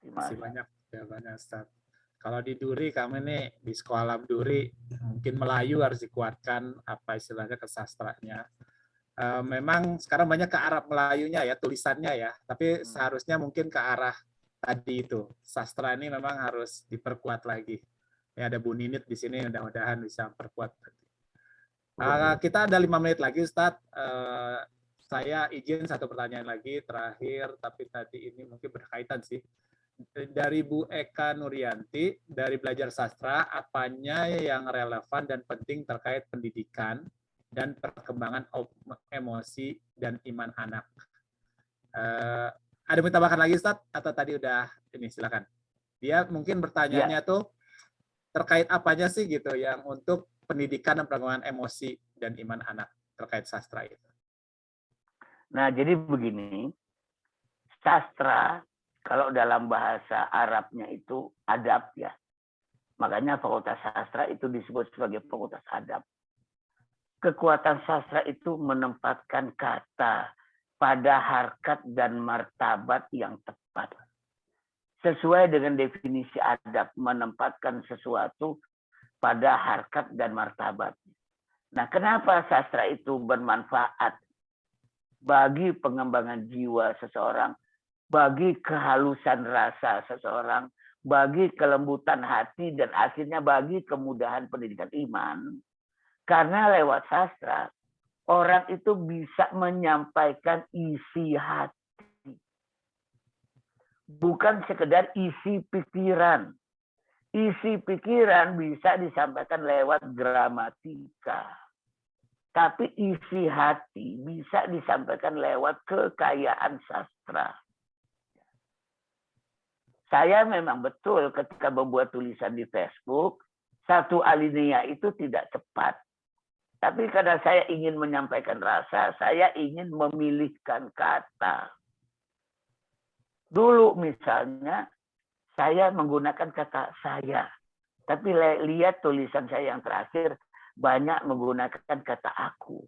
Terima kasih banyak jawabannya, Ustaz. Kalau di Duri, kami nih di Sekolah Alam Duri, mungkin Melayu harus dikuatkan, apa istilahnya kesastranya. Memang sekarang banyak ke arah Melayunya ya, tulisannya ya, tapi seharusnya mungkin ke arah tadi itu. Sastra ini memang harus diperkuat lagi. Ya, ada Bu Ninit di sini, mudah-mudahan bisa perkuat. Kita ada 5 menit lagi, Ustadz. Saya izin satu pertanyaan lagi, terakhir, tapi tadi ini mungkin berkaitan sih. Dari Bu Eka Nuryanti, dari Belajar Sastra, apanya yang relevan dan penting terkait pendidikan dan perkembangan emosi dan iman anak? Ada yang tambahkan lagi, Ustaz? Atau tadi udah ini, silakan. Dia mungkin bertanyanya tuh terkait apanya sih gitu yang untuk pendidikan dan perkembangan emosi dan iman anak terkait sastra itu. Nah, jadi begini, sastra kalau dalam bahasa Arabnya itu adab ya. Makanya Fakultas Sastra itu disebut sebagai Fakultas Adab. Kekuatan sastra itu menempatkan kata pada harkat dan martabat yang tepat. Sesuai dengan definisi adab, menempatkan sesuatu pada harkat dan martabat. Nah, kenapa sastra itu bermanfaat bagi pengembangan jiwa seseorang, bagi kehalusan rasa seseorang, bagi kelembutan hati, dan akhirnya bagi kemudahan pendidikan iman? Karena lewat sastra, orang itu bisa menyampaikan isi hati. Bukan sekedar isi pikiran. Isi pikiran bisa disampaikan lewat gramatika. Tapi isi hati bisa disampaikan lewat kekayaan sastra. Saya memang betul ketika membuat tulisan di Facebook, satu alinea itu tidak cepat. Tapi karena saya ingin menyampaikan rasa, saya ingin memilihkan kata. Dulu misalnya, saya menggunakan kata saya. Tapi lihat tulisan saya yang terakhir, banyak menggunakan kata aku.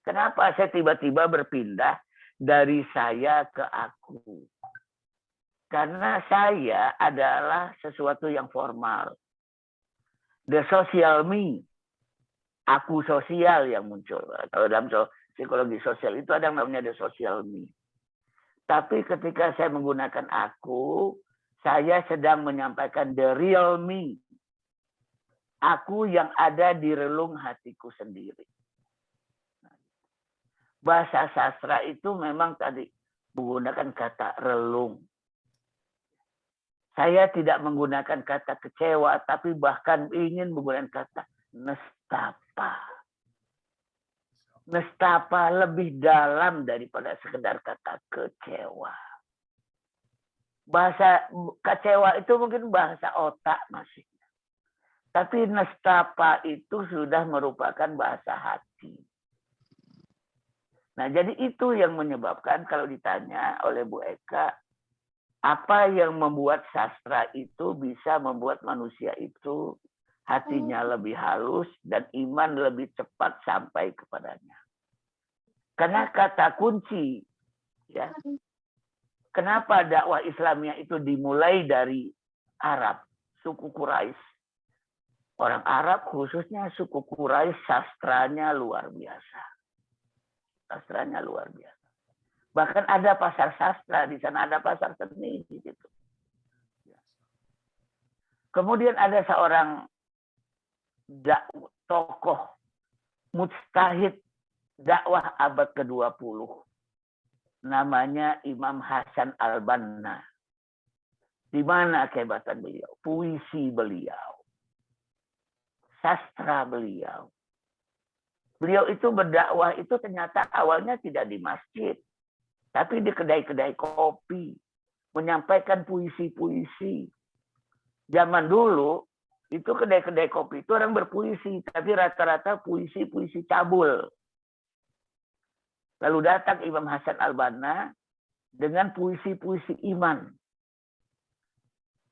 Kenapa saya tiba-tiba berpindah dari saya ke aku? Karena saya adalah sesuatu yang formal. The social me. Aku sosial yang muncul. Kalau dalam psikologi sosial itu ada yang namanya the social me. Tapi ketika saya menggunakan aku, saya sedang menyampaikan the real me. Aku yang ada di relung hatiku sendiri. Bahasa sastra itu memang tadi menggunakan kata relung. Saya tidak menggunakan kata kecewa, tapi bahkan ingin menggunakan kata nestapa. nestapa lebih dalam daripada sekedar kata kecewa. Bahasa kecewa itu mungkin bahasa otak masih. Tapi nestapa itu sudah merupakan bahasa hati. Nah, jadi itu yang menyebabkan kalau ditanya oleh Bu Eka, apa yang membuat sastra itu bisa membuat manusia itu hatinya lebih halus dan iman lebih cepat sampai kepadanya. Karena kata kunci, ya, kenapa dakwah Islamnya itu dimulai dari Arab, suku Quraisy. Orang Arab khususnya suku Quraisy sastranya luar biasa. Sastranya luar biasa. Bahkan ada pasar sastra di sana, ada pasar seni di situ. Kemudian ada seorang tokoh mujtahid dakwah abad ke-20. Namanya Imam Hasan al-Banna. Di mana kehebatan beliau? Puisi beliau. Sastra beliau. Beliau itu berdakwah itu ternyata awalnya tidak di masjid. Tapi di kedai-kedai kopi. Menyampaikan puisi-puisi. Zaman dulu, itu kedai-kedai kopi itu orang berpuisi. Tapi rata-rata puisi-puisi cabul. Lalu datang Imam Hasan al-Banna dengan puisi-puisi iman.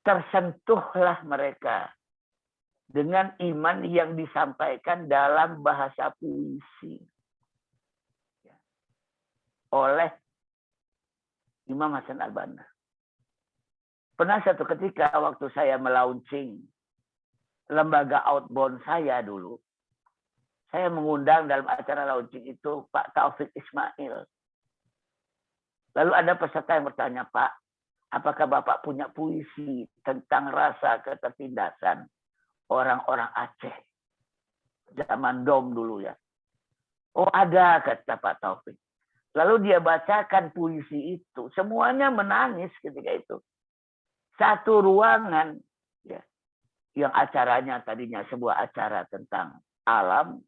Tersentuhlah mereka dengan iman yang disampaikan dalam bahasa puisi oleh Imam Hasan al-Banna. Pernah satu ketika waktu saya melaunching lembaga outbound saya dulu, saya mengundang dalam acara launching itu Pak Taufik Ismail. Lalu ada peserta yang bertanya, Pak, apakah Bapak punya puisi tentang rasa ketertindasan orang-orang Aceh zaman DOM dulu ya? Oh ada, kata Pak Taufik. Lalu dia bacakan puisi itu, semuanya menangis ketika itu. Satu ruangan ya, yang acaranya tadinya sebuah acara tentang alam,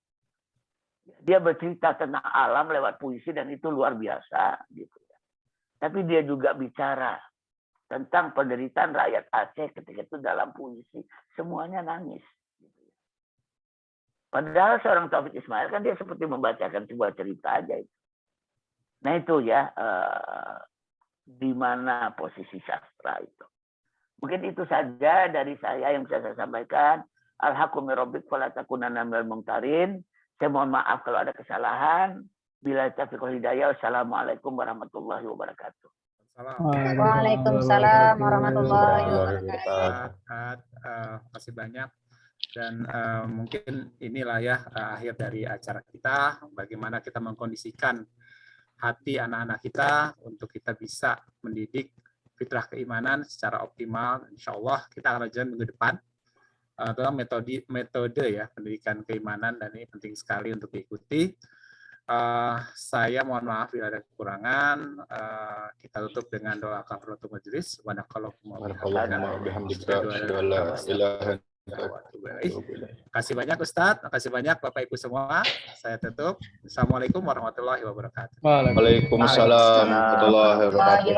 dia bercerita tentang alam lewat puisi dan itu luar biasa gitu. Tapi dia juga bicara tentang penderitaan rakyat Aceh ketika itu dalam puisi, semuanya nangis. Padahal seorang Taufik Ismail kan dia seperti membacakan sebuah cerita aja itu. Nah itu ya, di mana posisi sastra itu. Mungkin itu saja dari saya yang bisa saya sampaikan. Al-haqqu min rabbik fala takunanna minal mumtarin. Saya mohon maaf kalau ada kesalahan. Bila taufiq wal hidayah. Wassalamualaikum warahmatullahi wabarakatuh. Waalaikumsalam warahmatullahi wabarakatuh. Terima kasih banyak. Dan mungkin inilah ya akhir dari acara kita. Bagaimana kita mengkondisikan hati anak-anak kita untuk kita bisa mendidik fitrah keimanan secara optimal. Insya Allah kita akan lanjutkan minggu depan dalam metode ya pendidikan keimanan, dan ini penting sekali untuk diikuti. Saya mohon maaf bila ada kekurangan. Kita tutup dengan doa kafaratul majelis. Wa naqallakum kasih banyak Ustadz, kasih banyak Bapak Ibu semua. Saya tutup. Assalamualaikum warahmatullahi wabarakatuh. Waalaikumsalam warahmatullahi wabarakatuh.